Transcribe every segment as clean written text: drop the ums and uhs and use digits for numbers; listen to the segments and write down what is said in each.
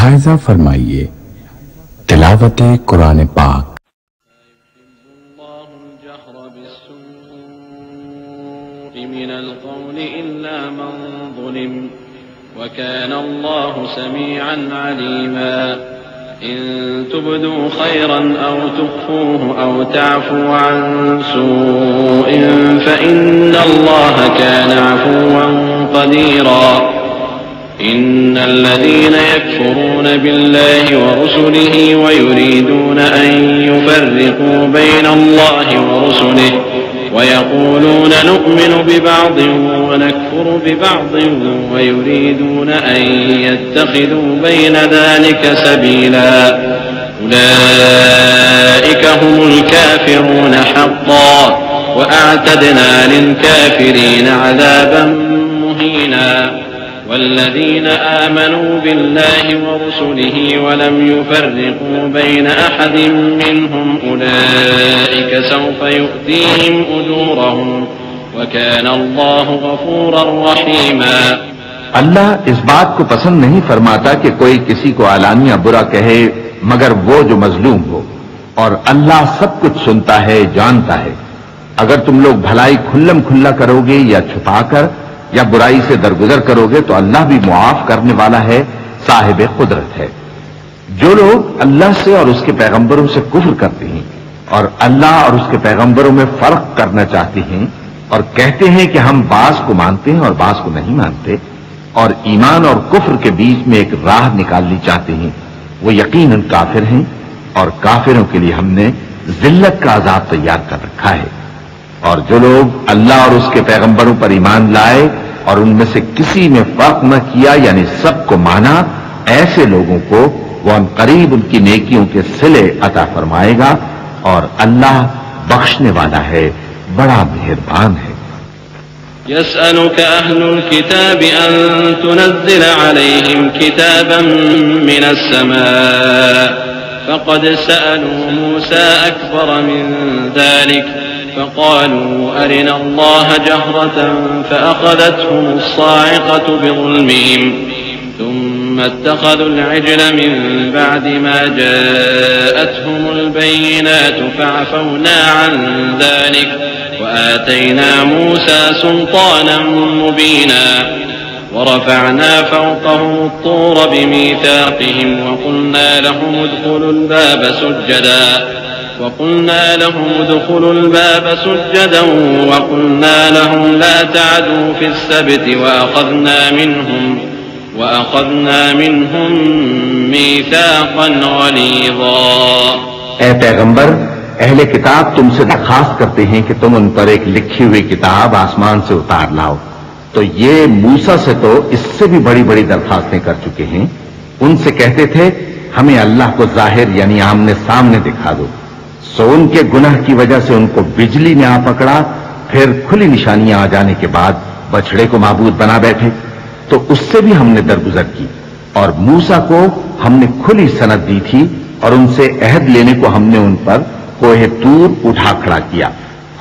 मुलाहिजा फरमाइए तिलावत कुरान पाक। वकान अल्लाहु समीअन अलीमा। इन तुब्दू खैरन औ तुख्फूहु औ तअफू अन सूइन फ़इन्नल्लाह कान अफ़ुव्वन क़दीरा। इन्नल्लज़ीन यकफ़ुरून बिल्लाहि व रुसुलिहि व युरीदून अन युफ़र्रिक़ू बैनल्लाहि व रुसुलिहि व यक़ूलून नु'मिनु बिबअज़िन व नकफ़ुरु बिबअज़िन व युरीदून अन यत्तख़िज़ू बैन ज़ालिक सबीला। उलाइक हुमुल काफ़िरून हक़्क़न व अअतदना लिलकाफ़िरीन अज़ाबन मुहीना। वल्लज़ीन आमनू बिल्लाहि व रुसुलिहि व लम युफ़र्रिक़ू बैन अहदिन मिनहुम उलाइक सौफ़ यु'तीहिम उजूरहुम व कान अल्लाहु गफ़ूरन रहीमा। अल्लाह इस बात को पसंद नहीं फरमाता कि कोई किसी को आलानिया बुरा कहे मगर वो जो मजलूम हो, और अल्लाह सब कुछ सुनता है, जानता है। अगर तुम लोग भलाई खुल्लम खुल्ला करोगे या छुपाकर या बुराई से दरगुजर करोगे तो अल्लाह भी मुआफ करने वाला है, साहिब कुदरत है। जो लोग अल्लाह से और उसके पैगंबरों से कुफ्र करते हैं और अल्लाह और उसके पैगंबरों में फर्क करना चाहते हैं और कहते हैं कि हम बास को मानते हैं और बास को नहीं मानते, और ईमान और कुफ्र के बीच में एक राह निकालनी चाहते हैं, वो यकीनन काफिर हैं, और काफिरों के लिए हमने जिल्लत का अजाब तैयार कर रखा है। और जो लोग अल्लाह और उसके पैगंबरों पर ईमान लाए और उनमें से किसी में फर्क न किया, यानी सबको माना, ऐसे लोगों को वो अनकरीब उनकी नेकियों के सिले अता फरमाएगा, और अल्लाह बख्शने वाला है, बड़ा मेहरबान है। यसअलुक अहलुल किताब अन तुनज़्ज़िल अलैहिम किताबन मिनस समा फ़क़द सअलू मूसा अकबर मिन ज़ालिक फ़क़ालू अरिना अल्लाह जहरतन फ़अख़ज़तहुमुस साइक़तु बिज़ुल्मिहिम ثم اتخذوا العجل من بعد ما جاءتهم البينات فعفونا عن ذلك وآتينا موسى سلطانا مبينا ورفعنا فوقهم الطور بميثاقهم وقلنا لهم ادخلوا الباب سجدا وقلنا لهم لا تعدوا في السبت وأخذنا منهم ميثاقا غليظا। ऐ पैगंबर, अहले किताब तुमसे दरखास्त करते हैं कि तुम उन पर एक लिखी हुई किताब आसमान से उतार लाओ। तो ये मूसा से तो इससे भी बड़ी बड़ी दरखास्तें कर चुके हैं। उनसे कहते थे हमें अल्लाह को जाहिर यानी आमने सामने दिखा दो। सो उनके गुनाह की वजह से उनको बिजली ने आ पकड़ा, फिर खुली निशानियां आ जाने के बाद बछड़े को माबूद बना बैठे, तो उससे भी हमने दरगुजर की। और मूसा को हमने खुली सनद दी थी और उनसे अहद लेने को हमने उन पर कोहे तूर उठा खड़ा किया,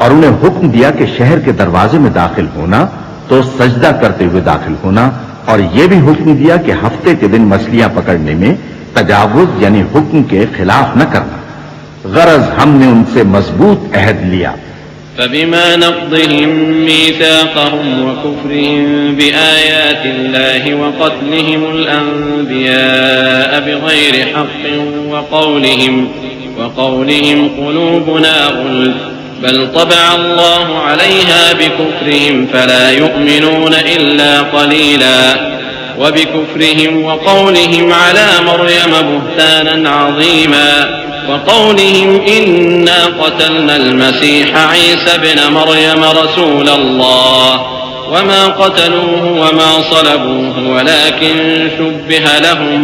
और उन्हें हुक्म दिया कि शहर के दरवाजे में दाखिल होना तो सजदा करते हुए दाखिल होना, और यह भी हुक्म दिया कि हफ्ते के दिन मछलियां पकड़ने में तजावुज यानी हुक्म के खिलाफ न करना। गरज हमने उनसे मजबूत अहद लिया। फबिमा नक़्दिहिम मीसाक़हुम व कुफ्रिहिम बिआयातिल्लाहि व क़त्लिहिमुल अन्बियाअ बिग़ैरि हक़्क़िन व क़ौलिहिम क़ुलूबुना ग़ुल्फ़ बल तबअ अल्लाहु अलैहा बिकुफ्रिहिम फला युमिनून इल्ला क़लीला व बिकुफ्रिहिम व क़ौलिहिम अला मर्यम बुहतानन अज़ीमा وقولهم إنا قتلنا المسيح عيسى ابن مريم رسول الله وما قتلوه وما صلبوه ولكن شبه لهم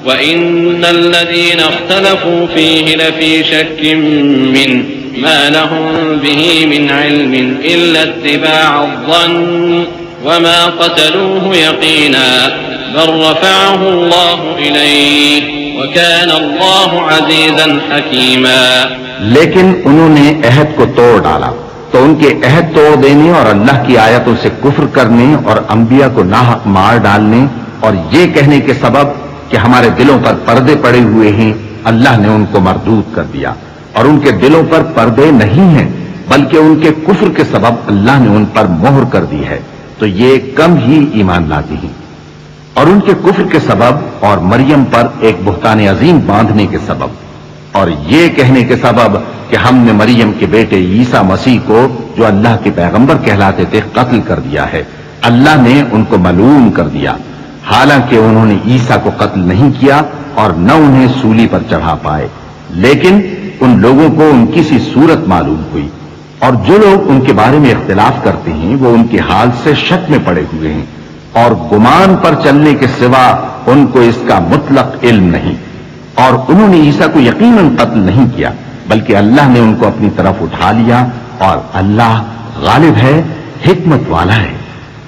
وإن الذين اختلفوا فيه لفي شك منه ما لهم به من علم إلا اتباع الظن وما قتلوه يقينا بل رفعه الله إليه وكان الله عزيزا حكيما। लेकिन उन्होंने अहद को तोड़ डाला, तो उनके अहद तोड़ देने और अल्लाह की आयतों से कुफ्र करने और अंबिया को नाहक मार डालने और ये कहने के सबब कि हमारे दिलों पर पर्दे पड़े हुए हैं, अल्लाह ने उनको मरदूद कर दिया। और उनके दिलों पर पर्दे नहीं हैं, बल्कि उनके कुफ्र के सबब अल्लाह ने उन पर मोहर कर दी है, तो ये कम ही ईमान लाती हैं। और उनके कुफ्र के सबब और मरियम पर एक बुहतान अजीम बांधने के सबब और ये कहने के सबब कि हमने मरियम के बेटे ईसा मसीह को, जो अल्लाह के पैगंबर कहलाते थे, कत्ल कर दिया है। अल्लाह ने उनको मलूम कर दिया, हालांकि उन्होंने ईसा को कत्ल नहीं किया और न उन्हें सूली पर चढ़ा पाए, लेकिन उन लोगों को उनकी सी सूरत मालूम हुई। और जो लोग उनके बारे में इख्तिलाफ करते हैं वो उनके हाल से शक में पड़े हुए हैं और गुमान पर चलने के सिवा उनको इसका मुतलक इल्म नहीं। और उन्होंने ईसा को यकीनन कत्ल नहीं किया, बल्कि अल्लाह ने उनको अपनी तरफ उठा लिया और अल्लाह गालिब है, हिकमत वाला है।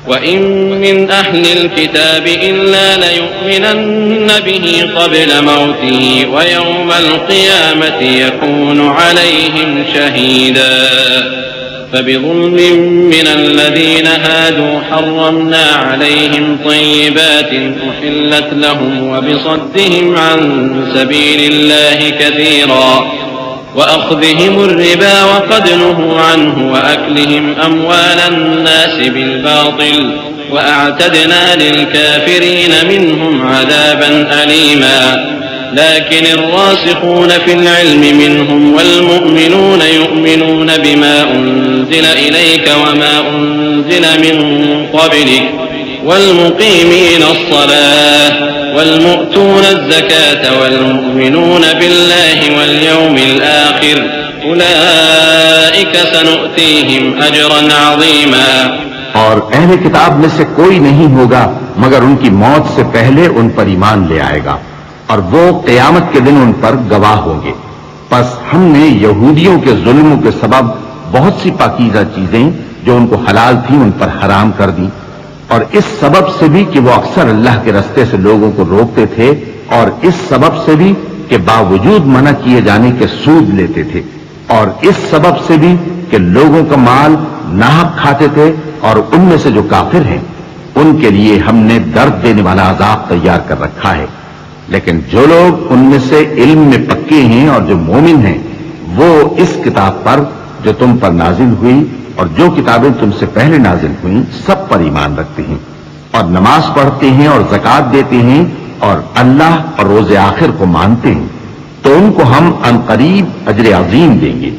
वइन मिन अहलिल किताब इल्ला लयुमिनन्न बिही क़ब्ल मौतिही व यौमल क़ियामति यकूनु अलैहिम शहीदा फबिज़ुल्मिन मिनल्लज़ीना हादू हर्रमना अलैहिम तय्यिबातिन उहिल्लत लहुम व बिसद्दिहिम अन सबीलिल्लाहि कसीरा وأخذهم الربا وقد نهوا عنه وأكلهم أموال الناس بالباطل وأعتدنا للكافرين منهم عذابا أليما لكن الراسخون في العلم منهم والمؤمنون يؤمنون بما أنزل إليك وما أنزل من قبلك والمقيمين الصلاة والمؤتون الزكاة والمؤمنون بالله واليوم الآخر أولئك سنؤتيهم أجرا عظيما। और अहले किताब में से कोई नहीं होगा मगर उनकी मौत से पहले उन पर ईमान ले आएगा और वो क़यामत के दिन उन पर गवाह होंगे। बस हमने यहूदियों के जुल्म के सबब बहुत सी पाकीज़ा चीजें जो उनको हलाल थी उन पर हराम कर दी, और इस सबब से भी कि वो अक्सर अल्लाह के रास्ते से लोगों को रोकते थे, और इस सबब से भी कि बावजूद मना किए जाने के सूद लेते थे, और इस सबब से भी कि लोगों का माल नाहक खाते थे। और उनमें से जो काफिर हैं उनके लिए हमने दर्द देने वाला अजाब तैयार कर रखा है। लेकिन जो लोग उनमें से इल्म में पक्के हैं और जो मोमिन हैं वो इस किताब पर जो तुम पर नाजिल हुई और जो किताबें तुमसे पहले नाजिल हुई सब पर ईमान रखते हैं और नमाज पढ़ते हैं और ज़कात देते हैं और अल्लाह और रोज़े आखिर को मानते हैं, तो उनको हम अनकरीब अजर अजीम देंगे।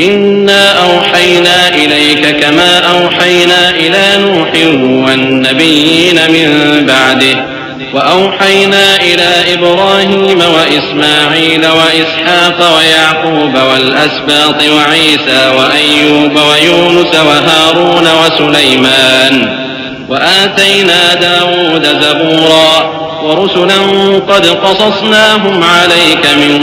इन्ना औहैना इलैका कमा औहैना इला नूहिन वन्नबिय्यीन मिन बअदिही व औहैना इला इब्राहीम व इस्माईल व इसहाक़ व याक़ूब वल अस्बात व ईसा व अय्यूब व यूनुस व हारून व सुलैमान व आतैना दाऊद ज़बूरा ورسلا قد قصصناهم عليك من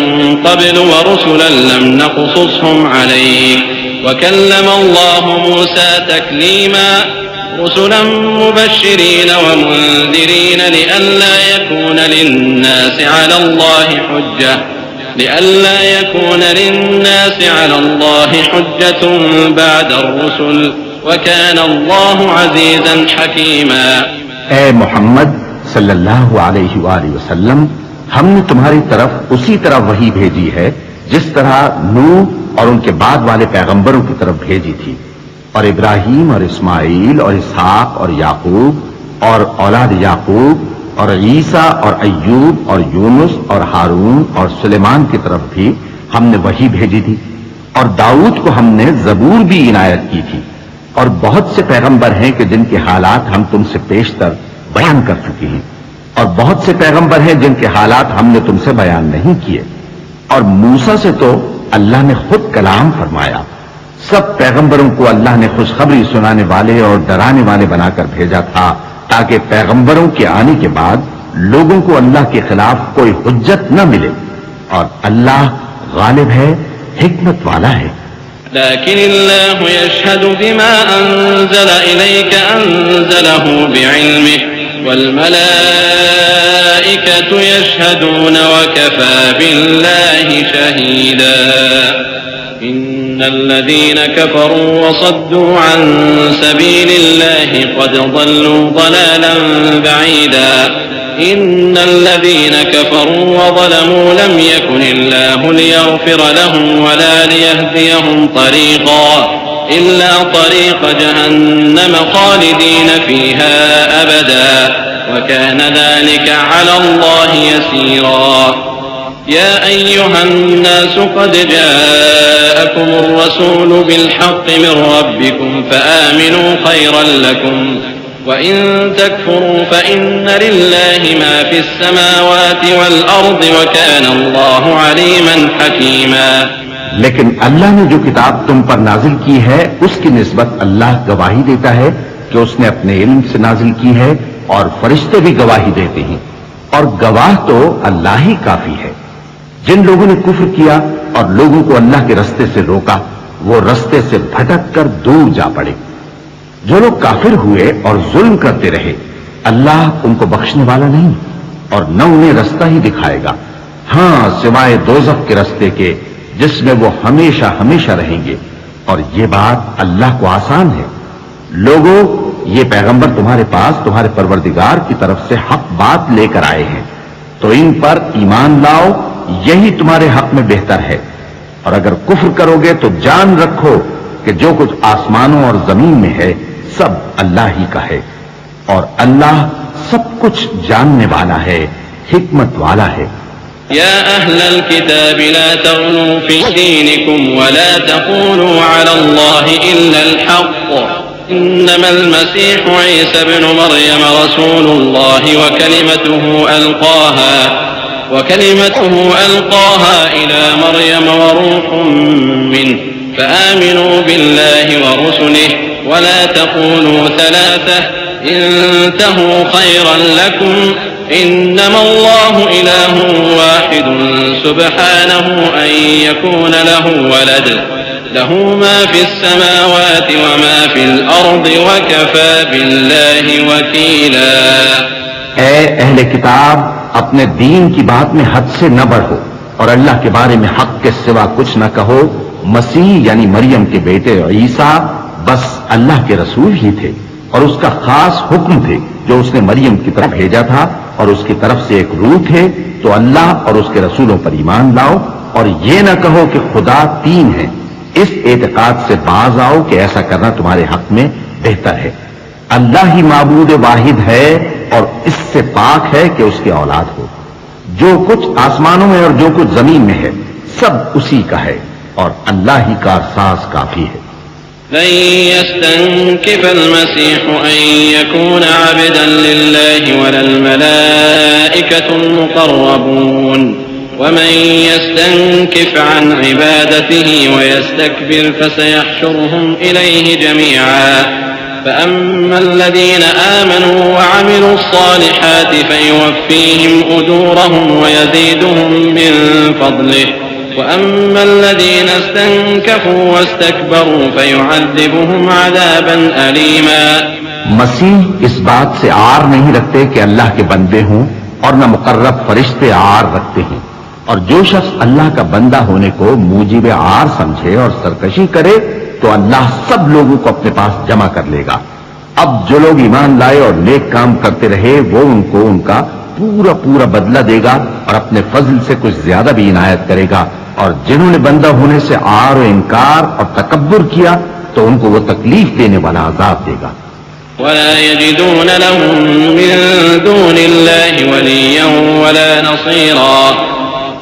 قبل ورسلا لم نقصصهم عليك وكلم الله موسى تكليما رسلا مبشرين ومنذرين لئلا يكون للناس على الله حجة بعد الرسل وكان الله عزيزا حكيما। ऐ मोहम्मद सल्लल्लाहु अलैहि वसल्लम, हमने तुम्हारी तरफ उसी तरह वही भेजी है जिस तरह नूह और उनके बाद वाले पैगंबरों की तरफ भेजी थी, और इब्राहीम और इस्माईल और इसहाक और याकूब और औलाद याकूब और ईसा और अय्यूब और यूनुस और हारून और सुलेमान की तरफ भी हमने वही भेजी थी। और दाऊद को हमने जबूर भी इनायत की थी। और बहुत से पैगंबर हैं कि जिनके हालात हम तुमसे पेशतर बयान कर चुके हैं, और बहुत से पैगंबर हैं जिनके हालात हमने तुमसे बयान नहीं किए। और मूसा से तो अल्लाह ने खुद कलाम फरमाया। सब पैगंबरों को अल्लाह ने खुशखबरी सुनाने वाले और डराने वाले बनाकर भेजा था, ताकि पैगंबरों के आने के बाद लोगों को अल्लाह के खिलाफ कोई हुज्जत न मिले। और अल्लाह गालिब है, हिकमत वाला है। लेकिन अल्लाह यशहदु बिमा अंज़ल इलैका अंज़लहु बिइल्मिही वल मलाइकतु यशहदून व कफ़ा बिल्लाहि शहीदा। इन्नल्लज़ीन कफ़रू व सद्दू अन सबीलिल्लाहि क़द ضلوا ضلالا بعيدا إن الذين كفروا وظلموا لم يكن الله ليغفر لهم ولا ليهديهم طريقا إلا طريق جهنم خالدين فيها أبدا وكان ذلك على الله يسيرا يا أيها الناس قد جاءكم الرسول بالحق من ربكم فآمنوا خيرا لكم وإن تكفروا فإن لله ما في السماوات والأرض وكان الله عليما حكيما लेकिन अल्लाह ने जो किताब तुम पर नाजिल की है उसकी निस्बत अल्लाह गवाही देता है कि उसने अपने इल्म से नाजिल की है और फरिश्ते भी गवाही देते हैं और गवाह तो अल्लाह ही काफी है। जिन लोगों ने कुफ्र किया और लोगों को अल्लाह के रास्ते से रोका वो रास्ते से भटक कर दूर जा पड़े। जो लोग काफिर हुए और जुल्म करते रहे अल्लाह उनको बख्शने वाला नहीं और न उन्हें रास्ता ही दिखाएगा, हां सिवाय दोज़ख के रास्ते के जिसमें वो हमेशा हमेशा रहेंगे। और ये बात अल्लाह को आसान है। लोगों, ये पैगंबर तुम्हारे पास तुम्हारे परवरदिगार की तरफ से हक बात लेकर आए हैं, तो इन पर ईमान लाओ, यही तुम्हारे हक में बेहतर है। और अगर कुफ्र करोगे तो जान रखो कि जो कुछ आसमानों और जमीन में है सब अल्लाह ही का है और अल्लाह सब कुछ जानने वाला है, हिकमत वाला है। या अहलल किताब ला तग़लू फी दीनिकुम वला तक़ूलू अला अल्लाहि इल्लल हक़्क़ इन्नमल मसीहु ईसा इब्नु मरयम रसूलुल्लाहि व कलिमतुहु अलक़ाहा इला मरयम व रूहुम मिन्हु فآمنوا بالله ورسله ولا تقولوا ثلاثة انتهوا خيرا لكم إنما الله إله واحد سبحانه أن يكون له ولد له ما في السماوات وما في الأرض وكفى بالله وكيلا। ऐ अहले किताब, अपने दीन की बात में हद से न बढ़ो और अल्लाह के बारे में हक के सिवा कुछ न कहो। मसीह यानी मरियम के बेटे ईसा बस अल्लाह के रसूल ही थे और उसका खास हुक्म थे जो उसने मरियम की तरफ भेजा था और उसकी तरफ से एक रूह थे। तो अल्लाह और उसके रसूलों पर ईमान लाओ और ये न कहो कि खुदा तीन है। इस एतकाद से बाज आओ कि ऐसा करना तुम्हारे हक में बेहतर है। अल्लाह ही माबूद वाहिद है और इससे पाक है कि उसकी औलाद हो। जो कुछ आसमानों में और जो कुछ जमीन में है सब उसी का है और अल्लाह ही का कारसाज काफी है। लन यस्तंकिफ अल-मसीह अन यकून अब्दन लिल्लाहि वलल मलाइकतुल मुक़र्रबून वमन यस्तंकिफ अन इबादतिही वयस्तकबिर फसयहशुरुहुम इलैहि जमीआ فأما الذين آمنوا وعملوا الصالحات فيوفيهم أجورهم ويزيدهم من فضله وأما الذين استنكفوا واستكبروا فيعذبهم عذابا أليما। मसीह इस बात से आर नहीं रखते कि अल्लाह के बंदे हों और न मुकर्रब फरिश्ते आर रखते हैं। और जो शख्स अल्लाह का बंदा होने को मूजिब आर समझे और सरकशी करे तो अल्लाह सब लोगों को अपने पास जमा कर लेगा। अब जो लोग ईमान लाए और नेक काम करते रहे वो उनको उनका पूरा पूरा बदला देगा और अपने फजल से कुछ ज्यादा भी इनायत करेगा। और जिन्होंने बंदा होने से आर और इनकार और तकब्बुर किया तो उनको वो तकलीफ देने वाला अजाब देगा। वला यजिदून लहुम मिन दूनिल्लाहि वलिय्यन वला नसीरा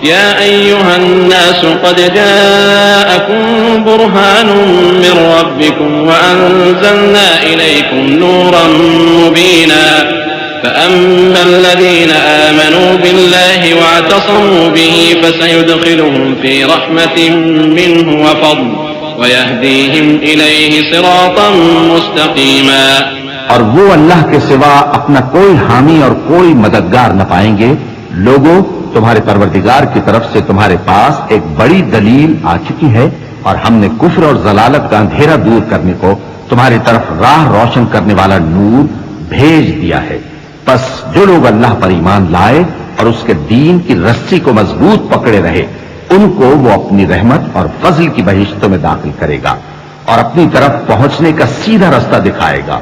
या अय्युहन्नास क़द जाअकुम बुरहानुम मिन रब्बिकुम व अंज़लना इलैकुम नूरन मुबीना فأما الذين آمنوا بالله واعتصموا به فسيدخلهم في رحمة منه وفضل ويهديهم إليه صراطا مستقيما। और वो अल्लाह के सिवा अपना कोई हामी और कोई मददगार न पाएंगे। लोगों, तुम्हारे परवरदिगार की तरफ से तुम्हारे पास एक बड़ी दलील आ चुकी है और हमने कुफ्र और जलालत का अंधेरा दूर करने को तुम्हारी तरफ राह रोशन करने वाला नूर भेज दिया है। बस जो लोग अल्लाह पर ईमान लाए और उसके दीन की रस्सी को मजबूत पकड़े रहे उनको वो अपनी रहमत और फजल की बहिश्तों में दाखिल करेगा और अपनी तरफ पहुंचने का सीधा रास्ता दिखाएगा।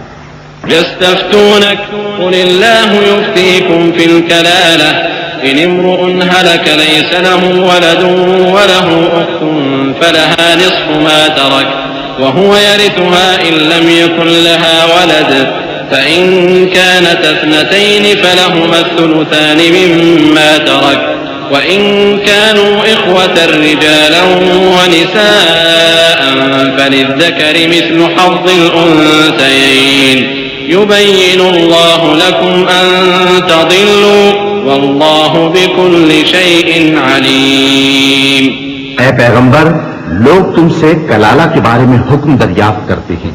يستفتونك قل الله يفتيكم في الكلالة إن امرؤ هلك ليس له ولد وله أخت فلها نصف ما ترك وهو يرثها إن لم يكن لها ولد فإن كانت اثنتين فلهما الثلثان مما ترك وإن كانوا إخوة رجالا ونساء فللذكر مثل حظ الأنثيين يبين الله لكم أن تضلوا والله بكل شيء عليم. ऐ पैगंबर, लोग तुमसे कलाला के बारे में हुक्म दरियाफ्त करते हैं.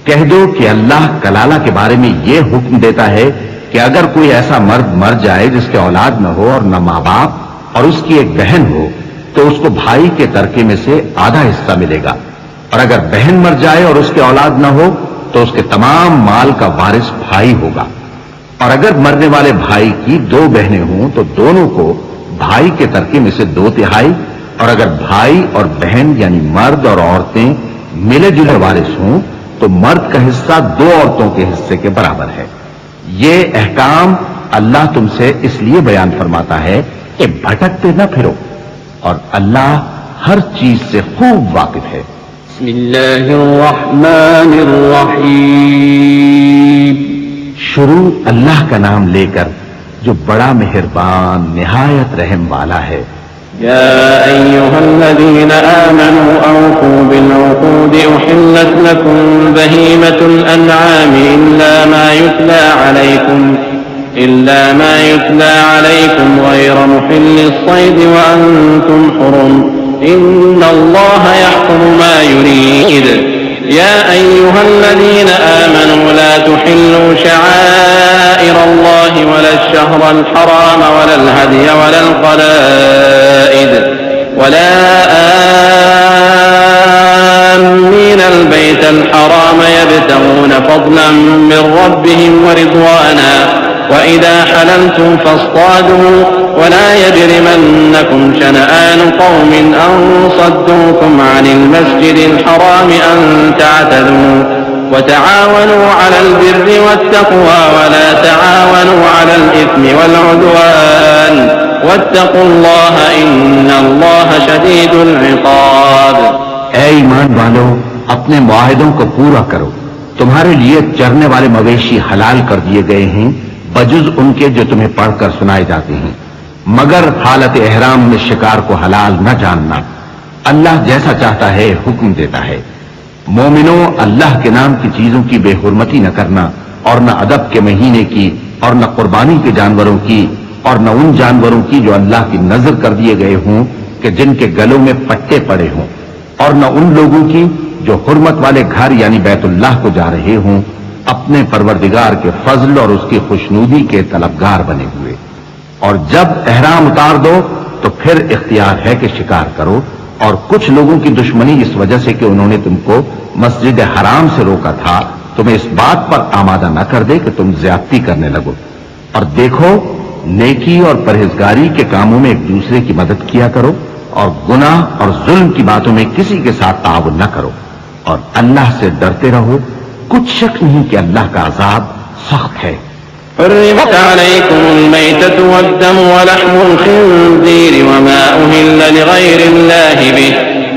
कह दो कि अल्लाह कलाला के बारे में यह हुक्म देता है कि अगर कोई ऐसा मर्द मर जाए जिसके औलाद न हो और न माँ बाप और उसकी एक बहन हो तो उसको भाई के तरके में से आधा हिस्सा मिलेगा, और अगर बहन मर जाए और उसके औलाद न हो तो उसके तमाम माल का वारिस भाई होगा. और अगर मरने वाले भाई की दो बहनें हों तो दोनों को भाई के तरके में से 2/3, और अगर भाई और बहन यानी मर्द और औरतें मिले जुले वारिस हों तो मर्द का हिस्सा 2 औरतों के हिस्से के बराबर है. ये अहकाम अल्लाह तुमसे इसलिए बयान फरमाता है कि भटकते न फिरो, और अल्लाह हर चीज से खूब वाकिफ है. शुरू अल्लाह का नाम लेकर जो बड़ा मेहरबान निहायत रहम वाला है. या अय्युहल्लज़ीना आमनू औफू बिल-उक़ूद उहिल्लत लकुम बहीमतुल अनआम इल्ला मा युत्ला अलैकुम गैर मुहिल्लिस-सैद व अंतुम हुरुम इन्नल्लाहा यहकुमु मा युरीद. या अय्युहल्लज़ीना आमनू ला तुहिल्लू शआइरल्लाहि वला-अश-शहरल हराम वला-अल-हदिय वला-अल-क़लाइद वला आम्मीनल बैतल हराम यब्तगून फ़ज़लन मिन रब्बिहिम व रिज़वाना وإذا حللتم فاصطادوا ولا يجرمنكم شنآن قوم أن صدوكم عن المسجد الحرام أن تعتدوا وتعاونوا على البر والتقوى ولا تعاونوا على الإثم والعدوان واتقوا الله إن الله شديد العقاب. ऐ ईमान वालों, अपने मुआहिदों को पूरा करो. तुम्हारे लिए चरने वाले मवेशी हलाल कर दिए गए हैं बजुज उनके जो तुम्हें पढ़कर सुनाए जाते हैं, मगर हालत एहराम में शिकार को हलाल न जानना. अल्लाह जैसा चाहता है हुक्म देता है. मोमिनो, अल्लाह के नाम की चीजों की बेहुरमती न करना, और न अदब के महीने की, और न कुर्बानी के जानवरों की, और न उन जानवरों की जो अल्लाह की नजर कर दिए गए हों कि जिनके गलों में पट्टे पड़े हों, और न उन लोगों की जो हुर्मत वाले घर यानी बैतुल्लाह को जा रहे हों अपने परवरदिगार के फजल और उसकी खुशनूदी के तलबगार बने हुए. और जब एहराम उतार दो तो फिर इख्तियार है कि शिकार करो. और कुछ लोगों की दुश्मनी इस वजह से कि उन्होंने तुमको मस्जिद हराम से रोका था, तुम्हें इस बात पर आमादा न कर दे कि तुम ज्यादती करने लगो. और देखो, नेकी और परहेजगारी के कामों में एक दूसरे की मदद किया करो, और गुनाह और जुल्म की बातों में किसी के साथ ताउन न करो, और अल्लाह से डरते रहो. कुछ शक नहीं कि अल्लाह का अजाब सख्त है. حرمت عليكم الميتة والدم ولحم الخنزير وما أهل لغير الله به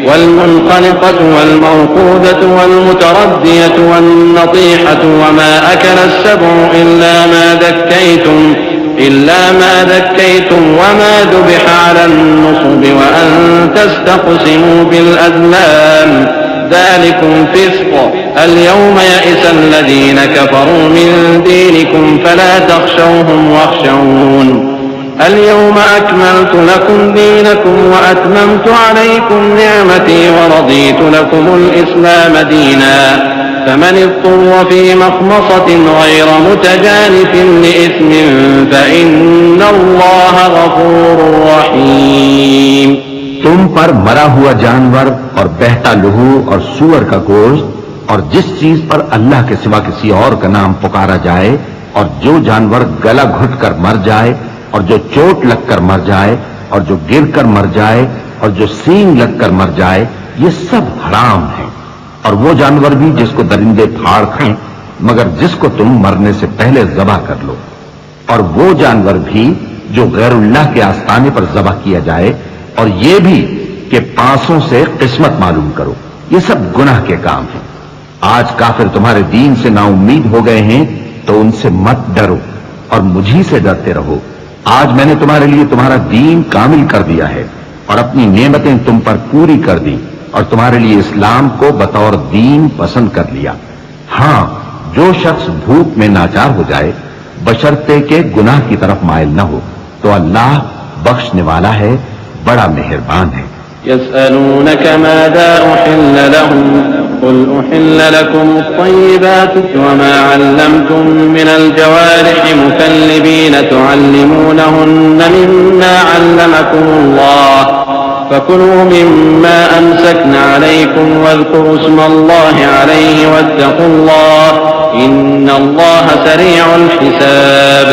والمنخنقة والموقوذة والمتردية والنطيحة وما أكل السبع إلا ما ذكيتم وما ذبح على النصب وأن تستقسموا بالأزلام ذلكم فسق. اليوم يئس الذين كفروا من دينكم فلا تخشوهم واخشون. اليوم أكملت لكم دينكم وأتممت عليكم نعمتي ورضيت لكم الإسلام دينا. فمن اضطر في مخمصة غير متجانف لإثم فإن الله غفور رحيم. तुम पर मरा हुआ जानवर और बहता लहू और सूअर का गोश्त और जिस चीज पर अल्लाह के सिवा किसी और का नाम पुकारा जाए, और जो जानवर गला घुट कर मर जाए, और जो चोट लगकर मर जाए, और जो गिर कर मर जाए, और जो सींग लगकर मर जाए, ये सब हराम है. और वो जानवर भी जिसको दरिंदे फाड़ खाएं, मगर जिसको तुम मरने से पहले ज़बह कर लो, और वो जानवर भी जो गैरुल्लाह के आस्ताने पर ज़बह किया जाए, और ये भी कि पांसों से किस्मत मालूम करो। ये सब गुनाह के काम हैं। आज काफिर तुम्हारे दीन से नाउम्मीद हो गए हैं, तो उनसे मत डरो और मुझी से डरते रहो। आज मैंने तुम्हारे लिए तुम्हारा दीन कामिल कर दिया है और अपनी नेमतें तुम पर पूरी कर दी, और तुम्हारे लिए इस्लाम को बतौर दीन पसंद कर लिया। हां, जो शख्स भूख में नाचार हो जाए, बशर्ते के गुनाह की तरफ माइल न हो, तो अल्लाह बख्शने वाला है, बड़ा मेहरबान है। यसअलूनक माज़ा उहिल्ल लहुम कुल उहिल्ल लकुम अत्तय्यिबातु वमा अल्लमतुम मिनल जवारिहि मुकल्लिबीन तुअल्लिमूनहुन्ना मिम्मा अल्लमकुमुल्लाह फकुलू मिम्मा अमसकना अलैकुम वज़कुरू इस्मल्लाहि अलैहि वत्तक़ुल्लाह इन्नल्लाह सरीउल हिसाब।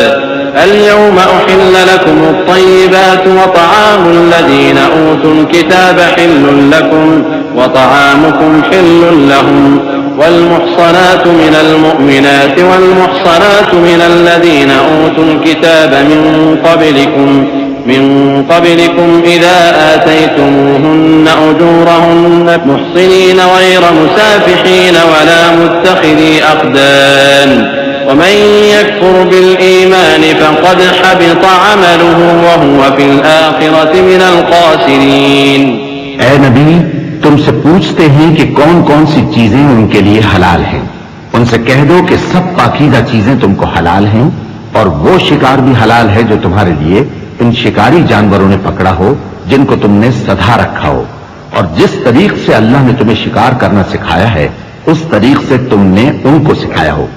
اليوم أحل لكم الطيبات وطعام الذين أوتوا الكتاب حل لكم وطعامكم حل لهم والمحصنات من المؤمنات والمحصنات من الذين أوتوا الكتاب من قبلكم إذا آتيتموهن أجورهن محصنين غير مسافحين ولا متخذي أخدان ومن يكفر بالإيمان فقد حبط عمله وهو في الآخرة من الخاسرين। ऐ नबी, तुमसे पूछते हैं कि कौन कौन सी चीजें उनके लिए हलाल हैं। उनसे कह दो कि सब पाकीज़ा चीजें तुमको हलाल हैं, और वो शिकार भी हलाल है जो तुम्हारे लिए इन शिकारी जानवरों ने पकड़ा हो, जिनको तुमने सधा रखा हो, और जिस तरीक से अल्लाह ने तुम्हें शिकार करना सिखाया है, उस तरीक से तुमने उनको सिखाया हो।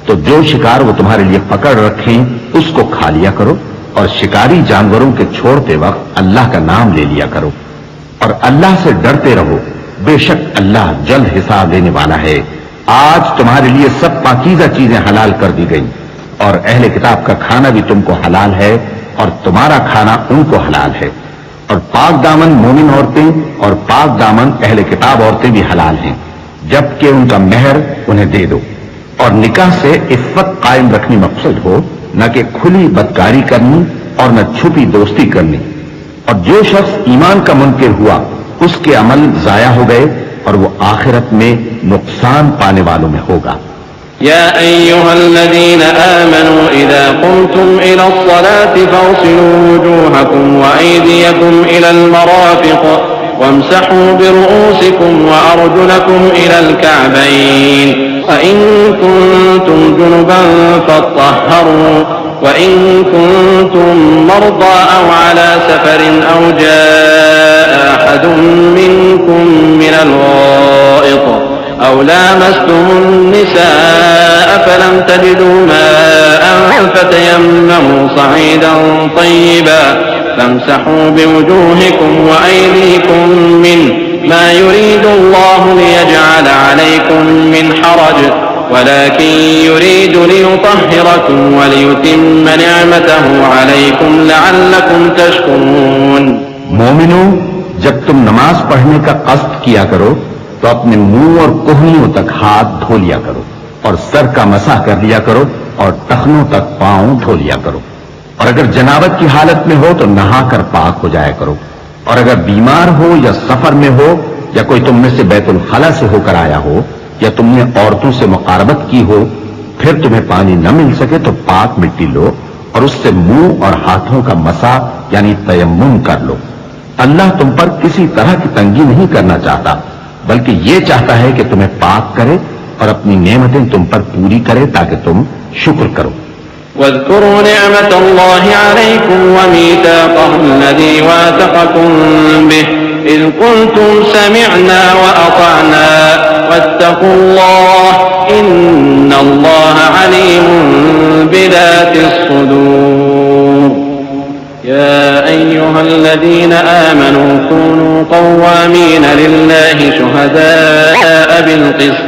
तो जो शिकार वो तुम्हारे लिए पकड़ रखें, उसको खा लिया करो, और शिकारी जानवरों के छोड़ते वक्त अल्लाह का नाम ले लिया करो, और अल्लाह से डरते रहो। बेशक अल्लाह जल्द हिसाब लेने वाला है। आज तुम्हारे लिए सब पाकीज़ा चीजें हलाल कर दी गई, और अहले किताब का खाना भी तुमको हलाल है, और तुम्हारा खाना उनको हलाल है। और पाक दामन मोमिन औरतें और पाक दामन अहले किताब औरतें भी हलाल हैं, जबकि उनका मेहर उन्हें दे दो, और निकाह से इफ़्फ़त कायम रखनी मकसद हो, न कि खुली बदकारी करनी और न छुपी दोस्ती करनी। और जो शख्स ईमान का मुनकिर हुआ, उसके अमल जाया हो गए, और वो आखिरत में नुकसान पाने वालों में होगा। या अय्युहल्लज़ीना आमनू इज़ा क़ुमतुम इलस्सलाति फ़ग़सिलू वुजूहकुम व अयदियकुम इलल मराफ़िक़ वम्सहू बिरुऊसिकुम व अर्जुलकुम इलल कअबैन फ़इन कुन्तुम जुनुबन फ़त्तहहारू وإن كنتم مرضى أو على سفر أو جاء أحد منكم من الغائط أو لامستم النساء فلم تجدوا ماء فتيمموا صعيدا طيبا فامسحوا بوجوهكم وأيديكم منه ما يريد الله ليجعل عليكم من حرج ولكن يريد ليطهركم وليتم نعمته عليكم لعلكم تشكرون। मोमिनो, जब तुम नमाज पढ़ने का कस्द किया करो, तो अपने मुंह और कोहनियों तक हाथ धो लिया करो, और सर का मसाह कर लिया करो, और टखनों तक पांव धो लिया करो। और अगर जनाबत की हालत में हो तो नहाकर पाक हो जाया करो। और अगर बीमार हो या सफर में हो, या कोई तुम में से बैतुल खला से होकर आया हो, या तुमने औरतों से मुकारबत की हो, फिर तुम्हें पानी न मिल सके तो पाक मिट्टी लो और उससे मुंह और हाथों का मसा यानी तयम्मुम कर लो। अल्लाह तुम पर किसी तरह की तंगी नहीं करना चाहता, बल्कि ये चाहता है कि तुम्हें पाक करे और अपनी नेमतें तुम पर पूरी करे ताकि तुम शुक्र करो। वज़्कुरू निअमतल्लाहि अलैकुम व मीसाक़हु अल्लज़ी वासक़कुम बिहि इज़ क़ुल्तुम समिअना व अतअना वत्तक़ुल्लाह इन्नल्लाह अलीमुन बिज़ातिस सुदूर। या अय्युहल्लज़ीना आमनू कूनू क़व्वामीन लिल्लाहि शुहदाअ बिल-क़िस्त्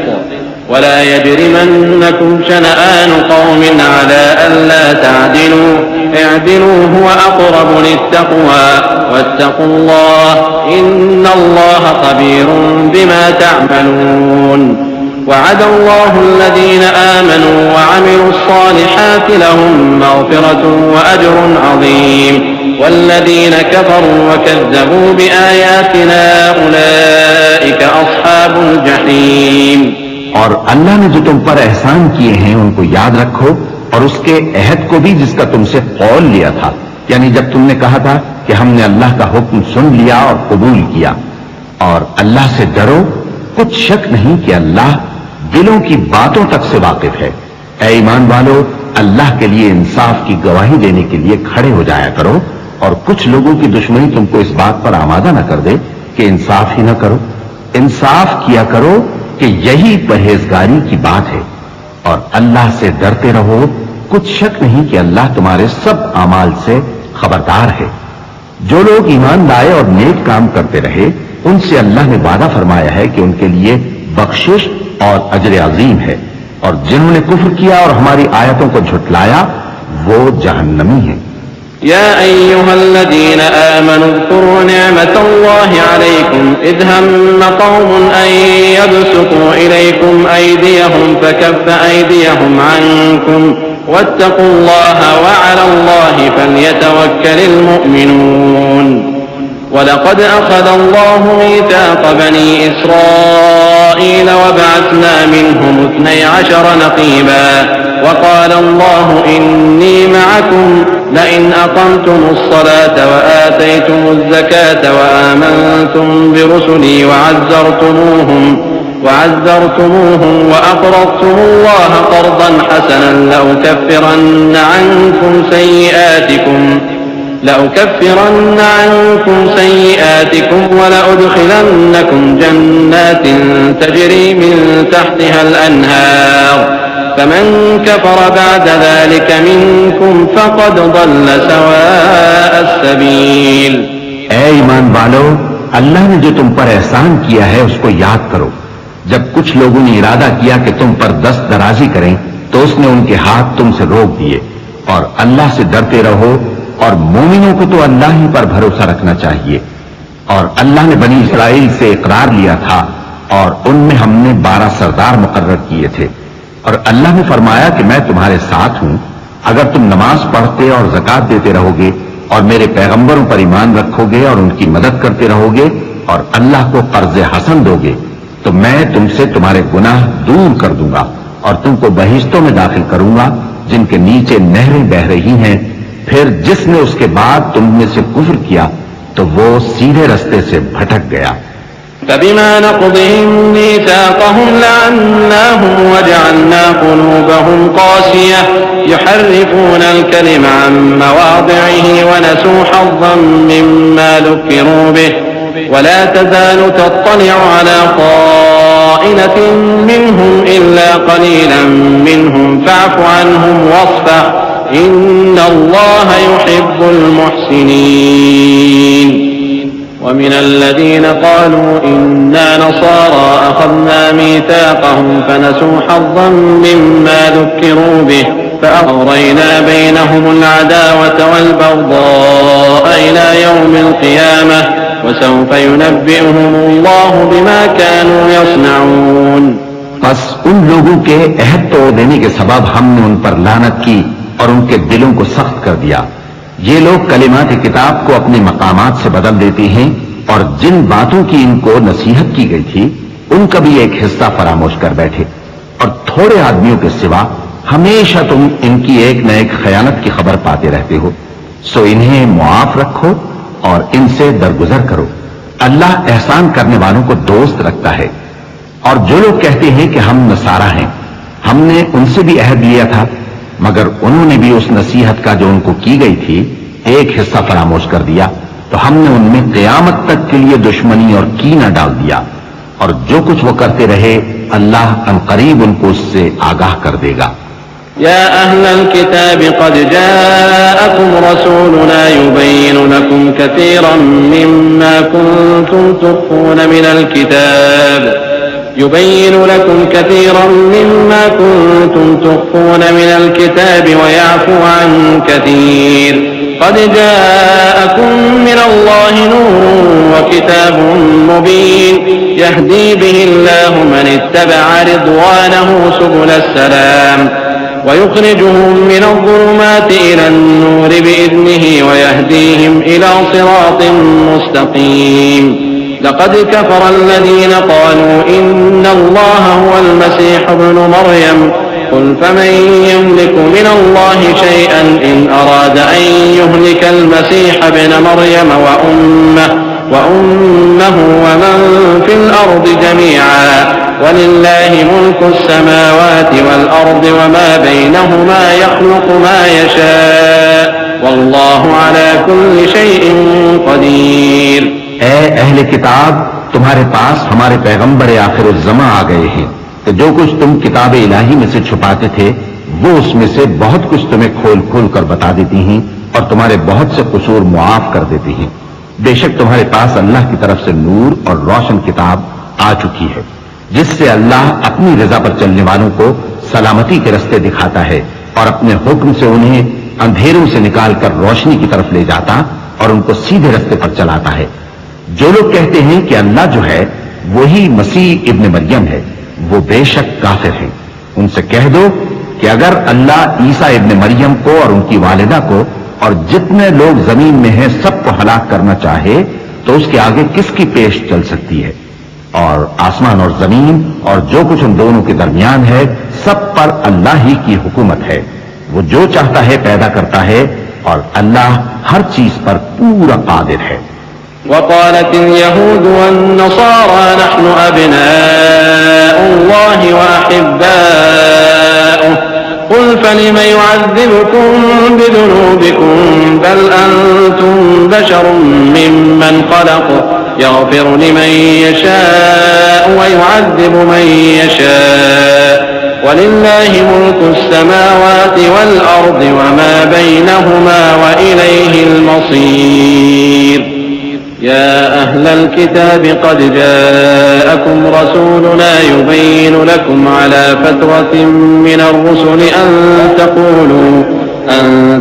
ولا يجرمنكم شنآن قوم على ألا تعدلوا اعدلوا هو أقرب للتقوى واتقوا الله إن الله خبير بما تعملون। وعد الله الذين آمنوا وعملوا الصالحات لهم مغفرة وأجر عظيم والذين كفروا وكذبوا بآياتنا أولئك أصحاب الجحيم। और अल्लाह ने जो तुम पर एहसान किए हैं उनको याद रखो और उसके अहद को भी जिसका तुमसे कौल लिया था, यानी जब तुमने कहा था कि हमने अल्लाह का हुक्म सुन लिया और कबूल किया। और अल्लाह से डरो, कुछ शक नहीं कि अल्लाह दिलों की बातों तक से वाकिफ है। ऐ ईमान वालो, अल्लाह के लिए इंसाफ की गवाही देने के लिए खड़े हो जाया करो और कुछ लोगों की दुश्मनी तुमको इस बात पर आमादा न कर दे कि इंसाफ ही न करो। इंसाफ किया करो कि यही परहेजगारी की बात है और अल्लाह से डरते रहो, कुछ शक नहीं कि अल्लाह तुम्हारे सब अमाल से खबरदार है। जो लोग ईमान लाए और नेक काम करते रहे उनसे अल्लाह ने वादा फरमाया है कि उनके लिए बख्शिश और अजर अजीम है, और जिन्होंने कुफ्र किया और हमारी आयतों को झुटलाया वो जहन्नमी है। या अय्युहल्लज़ीन आमनू ज़कुरू निअमतल्लाहि अलैकुम इज़ हम्म क़ौमुन अन यबसुतू इलैकुम अयदियहुम फकफ्फ अयदियहुम अन्कुम वत्तक़ुल्लाह वअलल्लाहि फल्यतवक्कलिल मुमिनून। वलक़द अख़ज़ अल्लाहु मीसाक़ बनी इस्राईल वबअस्ना मिनहुम 12 नक़ीबा वक़ाल अल्लाहु इन्नी मअकुम लइन अक़मतुमुस सलाता वआतयतुमुज़ ज़काता वआमनतुम बिरुसुली वअज़्ज़रतुमूहुम वअक़रضتमुल्लाह क़र्ज़न हसनन لأكفرن عنكم سيئاتكم ولأدخلنكم جنات تجري من تحتها الأنهار فمن كفر بعد ذلك منكم فقد ضل سواء السبيل। ऐ ईमान वालो, अल्लाह ने जो तुम पर एहसान किया है उसको याद करो। जब कुछ लोगों ने इरादा किया कि तुम पर दस्त दराजी करें तो उसने उनके हाथ तुमसे रोक दिए। और अल्लाह से डरते रहो और मोमिनों को तो अल्लाह ही पर भरोसा रखना चाहिए। और अल्लाह ने बनी इस्राइल से इकरार लिया था और उनमें हमने 12 सरदार मुकर्रर किए थे। और अल्लाह ने फरमाया कि मैं तुम्हारे साथ हूं अगर तुम नमाज पढ़ते और ज़कात देते रहोगे और मेरे पैगंबरों पर ईमान रखोगे और उनकी मदद करते रहोगे और अल्लाह को कर्ज हसन दोगे तो मैं तुमसे तुम्हारे गुनाह दूर कर दूंगा और तुमको बहिश्तों में दाखिल करूंगा जिनके नीचे नहरें बह रही हैं। फिर जिसने उसके बाद तुम में से कुफ्र किया तो वो सीधे रास्ते से भटक गया। فبما نقضهم ميثاقهم لعناهم وجعلنا قلوبهم قاسية يحرفون الكلم عن مواضعه ونسوا حظا مما ذكروا به ولا تزال تطلع على خائنة منهم إلا قليلا منهم فاعف عنهم واصفح إن الله يحب المحسنين। ومن الذين قالوا إنا نصارى أخذنا ميثاقهم فنسوا حظا مما ذكروا به فأغرينا بينهم العداوة والبغضاء إلى يوم القيامة وسوف ينبئهم الله بما كانوا يصنعون। बस उन लोगों के अहद तोड़ देने के सबब हमने उन पर लानत की और उनके दिलों को सख्त कर दिया। ये लोग कलिमात किताब को अपने मकामात से बदल देते हैं और जिन बातों की इनको नसीहत की गई थी उनका भी एक हिस्सा फरामोश कर बैठे। और थोड़े आदमियों के सिवा हमेशा तुम इनकी एक न एक खयानत की खबर पाते रहते हो। सो इन्हें मुआफ रखो और इनसे दरगुजर करो। अल्लाह एहसान करने वालों को दोस्त रखता है। और जो लोग कहते हैं कि हम नसारा हैं, हमने उनसे भी अहद लिया था मगर उन्होंने भी उस नसीहत का जो उनको की गई थी एक हिस्सा फरामोश कर दिया तो हमने उनमें क़यामत तक के लिए दुश्मनी और कीना डाल दिया। और जो कुछ वो करते रहे अल्लाह अनकरीब उनको उससे आगाह कर देगा। या अहलल किताब क़द जाअकुम रसूलुना युबय्यिनु लकुम कसीरन मिम्मा कुंतुम तुख़फ़ून मिनल किताब يبين لكم كثيرا مما كنتم تخفون من الكتاب ويعفو عن كثير قد جاءكم من الله نور وكتاب مبين يهدي به الله من اتبع رضوانه سبل السلام ويخرجهم من الظلمات إلى النور بإذنه ويهديهم إلى صراط مستقيم لقد كفر الذين قالوا إن الله هو المسيح ابن مريم قل فمن يملك من الله شيئا إن أراد أن يهلك المسيح ابن مريم وأمه ومن في الأرض جميعا ولله ملك السماوات والأرض وما بينهما يخلق ما يشاء والله على كل شيء قدير اے اہل کتاب، تمہارے پاس ہمارے پیغمبر آخر الزما آ گئے ہیں، تو جو کچھ تم کتاب الہی میں سے چھپاتے تھے وہ اس میں سے بہت کچھ تمہیں کھول کھول کر بتا دیتی ہیں اور تمہارے بہت سے قصور معاف کر دیتی ہیں۔ بے شک تمہارے پاس اللہ کی طرف سے نور اور روشن کتاب آ چکی ہے جس سے اللہ اپنی رضا پر چلنے والوں کو سلامتی کے رستے دکھاتا ہے اور اپنے حکم سے انہیں اندھیروں سے نکال کر روشنی کی طرف لے جاتا اور ان کو سیدھے رستے پر چلاتا ہے۔ جو لوگ کہتے ہیں کہ اللہ جو ہے وہی مسیح ابن مریم ہے، وہ بے شک کافر ہیں۔ ان سے کہہ دو کہ اگر اللہ عیسیٰ ابن مریم کو اور ان کی والدہ کو اور جتنے لوگ زمین میں ہیں سب کو ہلاک کرنا چاہے تو اس کے آگے کس کی پیش چل سکتی ہے؟ اور آسمان اور زمین اور جو کچھ ان دونوں کے درمیان ہے سب پر اللہ ہی کی حکومت ہے، وہ جو چاہتا ہے پیدا کرتا ہے اور اللہ ہر چیز پر پورا قادر ہے۔ وقالت اليهود والنصارى نحن أبناء الله وأحباؤه قل فلم يعذبكم بذنوبكم بل أنتم بشر ممن خلق يغفر لمن يشاء ويعذب من يشاء ولله ملك السماوات والأرض وما بينهما وإليه المصير يا أهل الكتاب قد جاءكم رسولنا يبين لكم على فترة من الرسل أن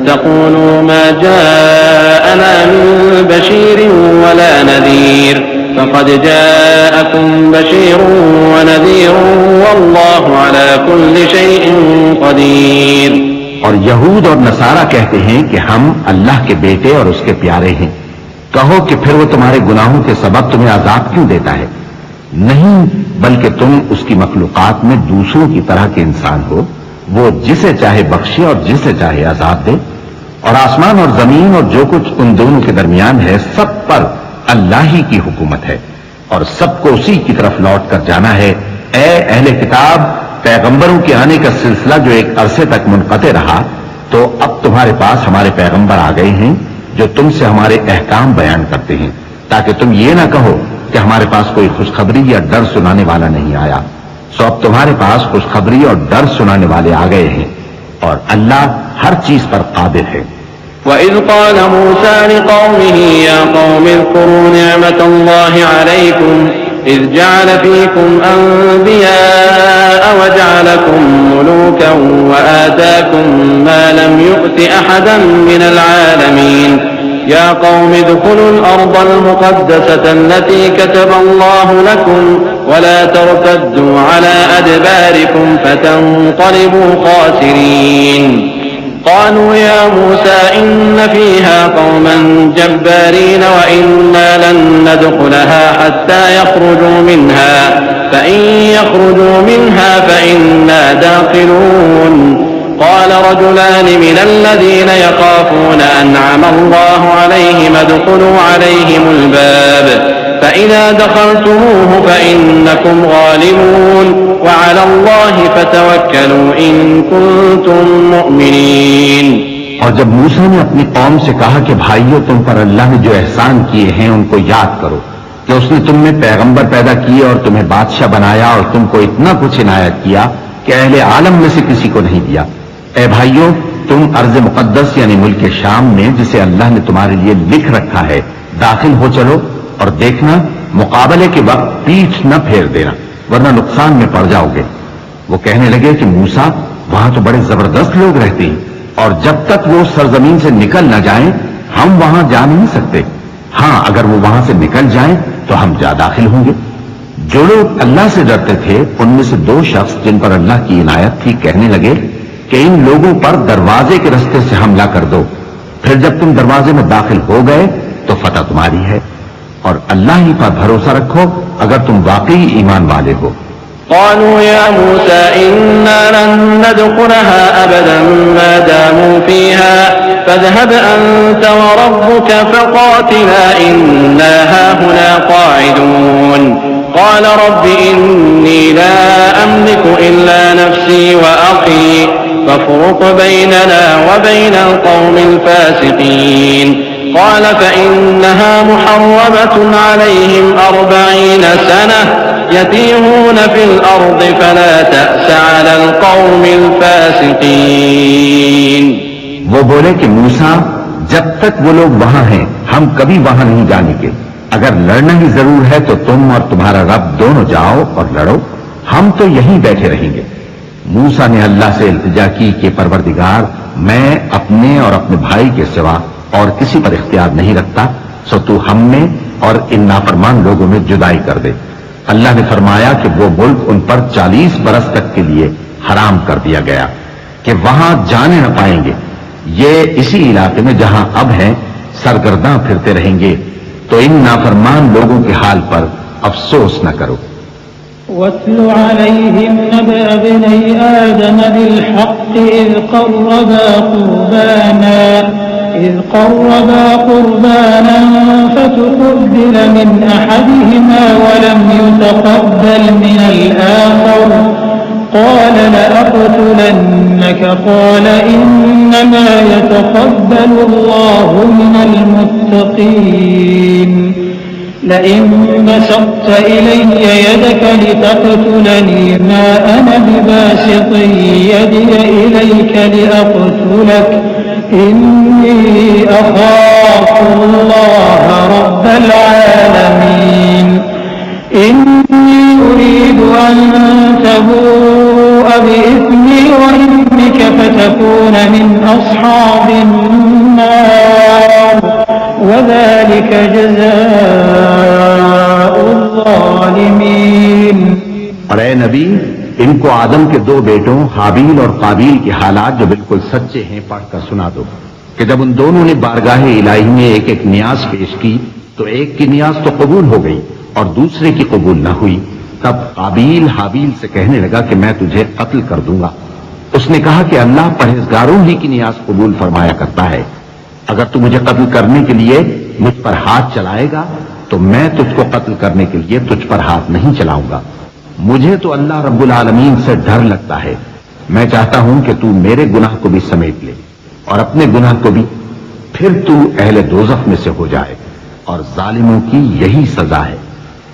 تقولوا ما جاءنا من بشير ولا نذير فقد جاءكم بشير ونذير والله على كل شيء قدير۔ اور یہود اور نصارہ کہتے ہیں کہ ہم اللہ کے بیٹے اور اس کے پیارے ہیں۔ کہو کہ پھر وہ تمہارے گناہوں کے سبب تمہیں عذاب کیوں دیتا ہے؟ نہیں، بلکہ تم اس کی مخلوقات میں دوسروں کی طرح کے انسان ہو، وہ جسے چاہے بخشے اور جسے چاہے عذاب دے۔ اور آسمان اور زمین اور جو کچھ ان دونوں کے درمیان ہے سب پر اللہ ہی کی حکومت ہے اور سب کو اسی کی طرف لوٹ کر جانا ہے۔ اے اہل کتاب، پیغمبروں کے آنے کا سلسلہ جو ایک عرصے تک منقطع رہا، تو اب تمہارے پاس ہمارے پیغمبر آ گئے ہیں جو تم سے ہمارے احکام بیان کرتے ہیں، تاکہ تم یہ نہ کہو کہ ہمارے پاس کوئی خوشخبری یا ڈر سنانے والا نہیں آیا۔ سو اب تمہارے پاس خوشخبری اور ڈر سنانے والے آ گئے ہیں اور اللہ ہر چیز پر قادر ہے۔ وَإِذْ قَالَ مُوسَى لِقَوْمِهِ يَا قَوْمِ اذْكُرُوا نِعْمَةَ اللَّهِ عَلَيْكُمْ إِذْ جَعَلَ فِيكُمْ أَنْبِيَاءَ وَجَعَلَكُمْ مُلُوكًا وَآتَاكُمْ مَا لَمْ يُؤْتِ أَحَدًا مِنَ الْعَالَمِينَ يَا قَوْمِ ادْخُلُوا الْأَرْضَ الْمُقَدَّسَةَ الَّتِي كَتَبَ اللَّهُ لَكُمْ وَلَا تَرْتَدُّوا عَلَى أَدْبَارِكُمْ فَتَنقَلِبُوا خَاسِرِينَ قالوا يا موسى إن فيها قوما جبارين وإنا لن ندخلها حتى يخرجوا منها فإن يخرجوا منها فإنا داخلون قال رجلان من الذين يخافون أنعم الله عليهم ادخلوا عليهم الباب فإذا دخلتموه فإنكم غالبون وعلى الله فتوكلوا إن كنتم مؤمنين۔ اور جب موسیٰ نے اپنی قوم سے کہا کہ بھائیو، تم پر اللہ نے جو احسان کیے ہیں ان کو یاد کرو، کہ اس نے تم میں پیغمبر پیدا کیے اور تمہیں بادشاہ بنایا اور تم کو اتنا کچھ عنایت کیا کہ اہل عالم میں سے کسی کو نہیں دیا۔ اے بھائیو، تم ارض مقدس یعنی ملک شام میں جسے اللہ نے تمہارے لیے لکھ رکھا ہے داخل ہو چلو، اور دیکھنا مقابلے کے وقت پیٹھ نہ پھیر دینا ورنہ نقصان میں پڑ جاؤ گے۔ وہ کہنے لگے کہ موسیٰ، وہاں تو بڑے زبردست لوگ رہتے ہیں اور جب تک وہ سرزمین سے نکل نہ جائیں ہم وہاں جا نہیں سکتے۔ ہاں، اگر وہ وہاں سے نکل جائیں تو ہم جا داخل ہوں گے۔ जो लोग अल्लाह से डरते थे उनमें से दो शख्स जिन पर अल्लाह की इनायत थी कहने लगे कि इन लोगों पर दरवाजे के रास्ते से हमला कर दो, फिर जब तुम दरवाजे में दाखिल हो गए तो फतह तुम्हारी है, और अल्लाह ही पर भरोसा रखो अगर तुम वाकई ईमान वाले हो। قالوا يا موسى إنا لن ندخلها أبدا ما داموا فيها فاذهب أنت وربك فقاتلا إنا هاهنا قاعدون قال رب إني لا أملك إلا نفسي وأخي فافرق بيننا وبين القوم الفاسقين قال فإنها محرمة عليهم 40 سنة يتيهون في الأرض فلا تأس على القوم الفاسقين। वो बोले कि मूसा जब तक वो लोग वहां हैं हम कभी वहां नहीं जानेंगे, अगर लड़ना ही जरूर है तो तुम और तुम्हारा रब दोनों जाओ और लड़ो, हम तो यहीं बैठे रहेंगे। मूसा ने अल्लाह से इल्तिजा की कि परवरदिगार मैं अपने और अपने भाई के सिवा और किसी पर इख्तियार नहीं रखता, सो तू हम में और इन नाफरमान लोगों में जुदाई कर दे। अल्लाह ने फरमाया कि वो मुल्क उन पर 40 बरस तक के लिए हराम कर दिया गया कि वहां जाने न पाएंगे। ये इसी इलाके में जहां अब हैं सरगर्दां फिरते रहेंगे, तो इन नाफरमान लोगों के हाल पर अफसोस न करो। वत्लु अलैहिम नबअ बनी आदम बिलहक़्क़ إذ قربا قربانا فتقبل من أحدهما ولم يتقبل من الآخر قال لأقتلنك قال إنما يتقبل الله من المتقين لئن بسطت إلي يدك لتقتلني ما أنا بباسط يدي إليك لأقتلك إني أخاف الله رب العالمين إني أريد أن تبوء بإثمي وإثمك فتكون من أصحاب النار وذلك جزاء الظالمين। और ऐ नबी इनको आदम के दो बेटों हाबील और काबील के हालात जो बिल्कुल सच्चे हैं पढ़कर सुना दो कि जब उन दोनों ने बारगाहे इलाही में एक एक नियाज पेश की तो एक की नियाज तो कबूल हो गई और दूसरे की कबूल न हुई। तब काबील हाबील से कहने लगा कि मैं तुझे कत्ल कर दूंगा। उसने कहा कि अल्लाह परहेजगारों ही की नियाज कबूल फरमाया करता है, अगर तू मुझे कत्ल करने के लिए मुझ पर हाथ चलाएगा तो मैं तुझको कत्ल करने के लिए तुझ पर हाथ नहीं चलाऊंगा। मुझे तो अल्लाह रब्बुल आलमीन से डर लगता है, मैं चाहता हूं कि तू मेरे गुनाह को भी समेट ले और अपने गुनाह को भी, फिर तू अहले दोज़ख में से हो जाए और जालिमों की यही सजा है।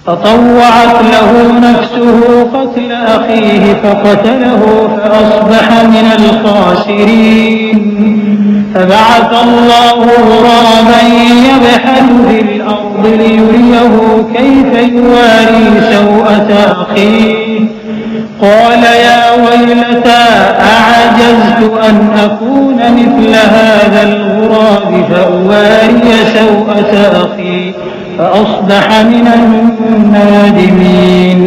فطوعت له نفسه قتل أخيه فقتله فأصبح من الخاسرين فبعث الله غرابا يبحث في الأرض ليريه كيف يواري سوءة أخيه قال يا ويلتى أعجزت أن أكون مثل هذا الغراب فأواري سوءة أخي فأصبح من النادمين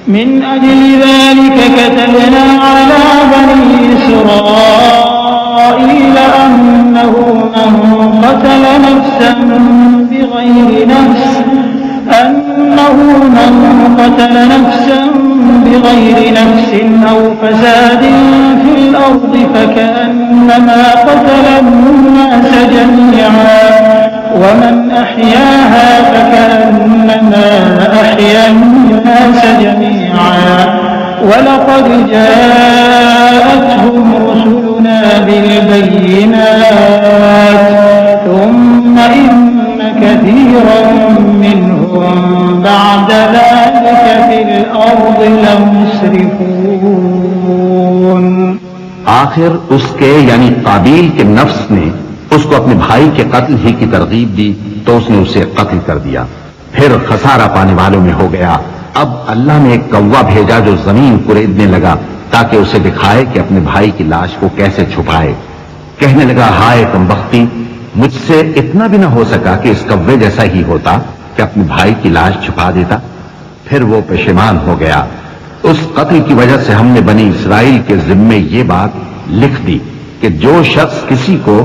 من أجل ذلك كتبنا على بني إسرائيل أنه من قتل نفسا بغير نفس أو فساد في الأرض فكأنما قتل الناس جميعا ومن أحياها فكأنما أحيا الناس جميعا ولقد جاءتهم رسلنا بالبينات ثم إن كثيرا منهم بعد ذلك في الأرض لمسرفون। आखिर उसके यानी काबील के नफ्स ने उसको अपने भाई के कत्ल ही की तरगीब दी तो उसने उसे कत्ल कर दिया, फिर खसारा पाने वालों में हो गया। अब अल्लाह ने एक कौवा भेजा जो जमीन कुरेदने लगा ताकि उसे दिखाए कि अपने भाई की लाश को कैसे छुपाए। कहने लगा हाय कमबख्ती, मुझसे इतना भी न हो सका कि इस कौवे जैसा ही होता कि अपने भाई की लाश छुपा देता। फिर वो पेशेमान हो गया। उस कत्ल की वजह से हमने बनी इसराइल के जिम्मे ये बात लिख दी कि जो शख्स किसी को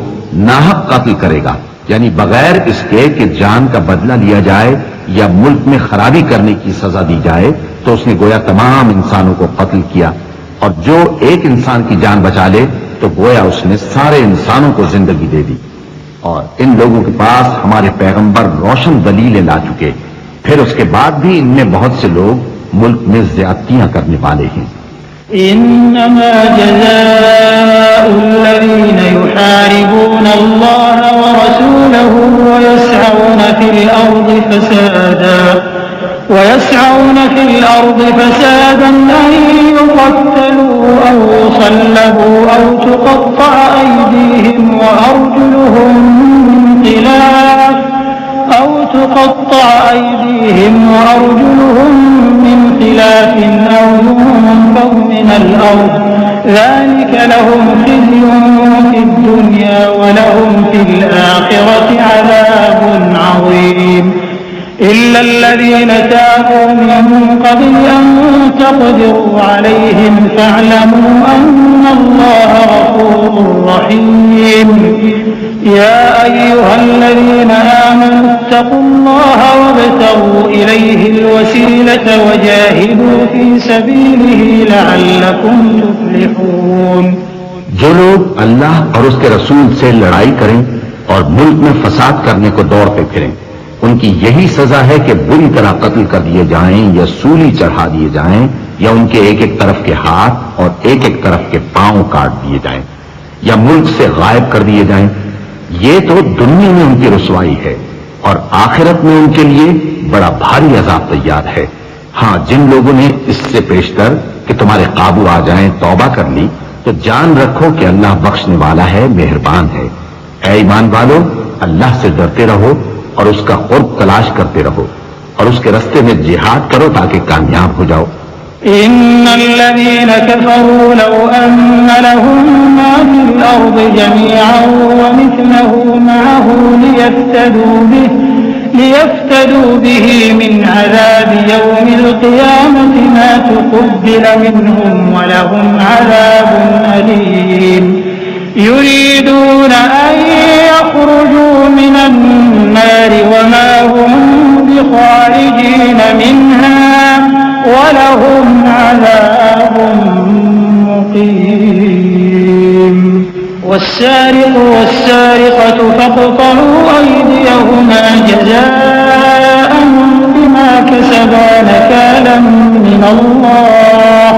नाहक कत्ल करेगा, यानी बगैर इसके कि जान का बदला लिया जाए या मुल्क में खराबी करने की सजा दी जाए, तो उसने गोया तमाम इंसानों को कत्ल किया। और जो एक इंसान की जान बचा ले तो गोया उसने सारे इंसानों को जिंदगी दे दी। और इन लोगों के पास हमारे पैगंबर रोशन दलीलें ला चुके, फिर उसके बाद भी इनमें बहुत से लोग मुल्क में ज्यादतियां करने वाले हैं। इन्नमा जज़ाउल्लज़ीन युहारिबून अल्लाह व रसूलहु व यसअऊन फिल अर्दि फसादन अन युक़त्तलू औ युसल्लबू औ तुक़त्तअ अयदीहिम व अर्जुलुहुम من خلاف أو ينفوا من الأرض ذلك لهم خزي في الدنيا ولهم في الآخرة عذاب عظيم إلا الذين تابوا من قبل أن تقدروا عليهم فاعلموا أن الله غفور رحيم يا أيها الذين آمنوا اتقوا الله وابتغوا إليه الوسيلة وجاهدوا في سبيله لعلكم تفلحون। जो लोग अल्लाह और उसके रसूल से लड़ाई करें और मुल्क में फसाद करने को दौड़ते फिरें, उनकी यही सजा है कि बुरी तरह कत्ल कर दिए जाएं या सूली चढ़ा दिए जाएं या उनके एक एक तरफ के हाथ और एक एक तरफ के पांव काट दिए जाएं या मुल्क से गायब कर दिए जाएं। ये तो दुनिया में उनकी रुसवाई है और आखिरत में उनके लिए बड़ा भारी अजाब तैयार है। हां, जिन लोगों ने इससे पेशतर कि तुम्हारे काबू आ जाएं तौबा कर ली, तो जान रखो कि अल्लाह बख्शने वाला है, मेहरबान है। ऐ ईमान वालो, अल्लाह से डरते रहो और उसका कुर्ब तलाश करते रहो और उसके रास्ते में जिहाद करो ताकि कामयाब हो जाओ। इन्नल्लज़ीन कफ़रू लौ अन्न लहुम मा फिल अर्दि जमीअन व मिस्लहु मअहु लियफ्तदू बिही मिन अज़ाबि यौमिल क़ियामति मा तुक़ब्बिल मिनहुम व लहुम अज़ाबुन अलीम। युरीदून अन यख़रुजू मिनन नारि व मा हुम बिख़ारिजीन मिनहा वलहुम अज़ाबुन मुक़ीम। والسارق والسارقة فاقطعوا أيديهما جزاء بما كسبا نكالا من الله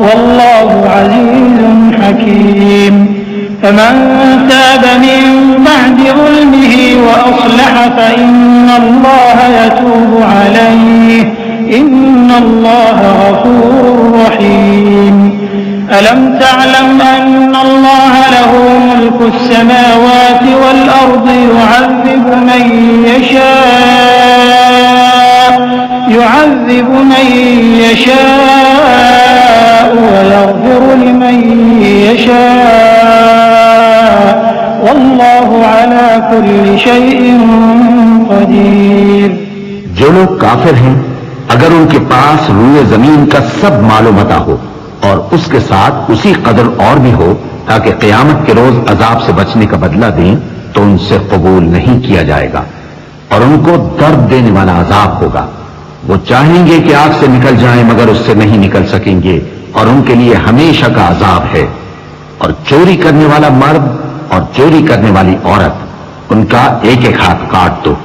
والله عزيز حكيم. فمن تاب من بعد ظلمه وأصلح فإن الله يتوب عليه إن الله غفور رحيم. ألم تعلم أن الله له ملك السماوات والأرض يعذب من يشاء ويغفر لمن يشاء والله على كل شيء قدير। जो लोग काफिर हैं, अगर उनके पास रूए जमीन का सब मालूम मता हो और उसके साथ उसी कदर और भी हो ताकि क़यामत के रोज अजाब से बचने का बदला दें, तो उनसे कबूल नहीं किया जाएगा और उनको दर्द देने वाला अजाब होगा। वो चाहेंगे कि आग से निकल जाएं मगर उससे नहीं निकल सकेंगे और उनके लिए हमेशा का अजाब है। और चोरी करने वाला मर्द और चोरी करने वाली औरत, उनका एक एक हाथ काट दो।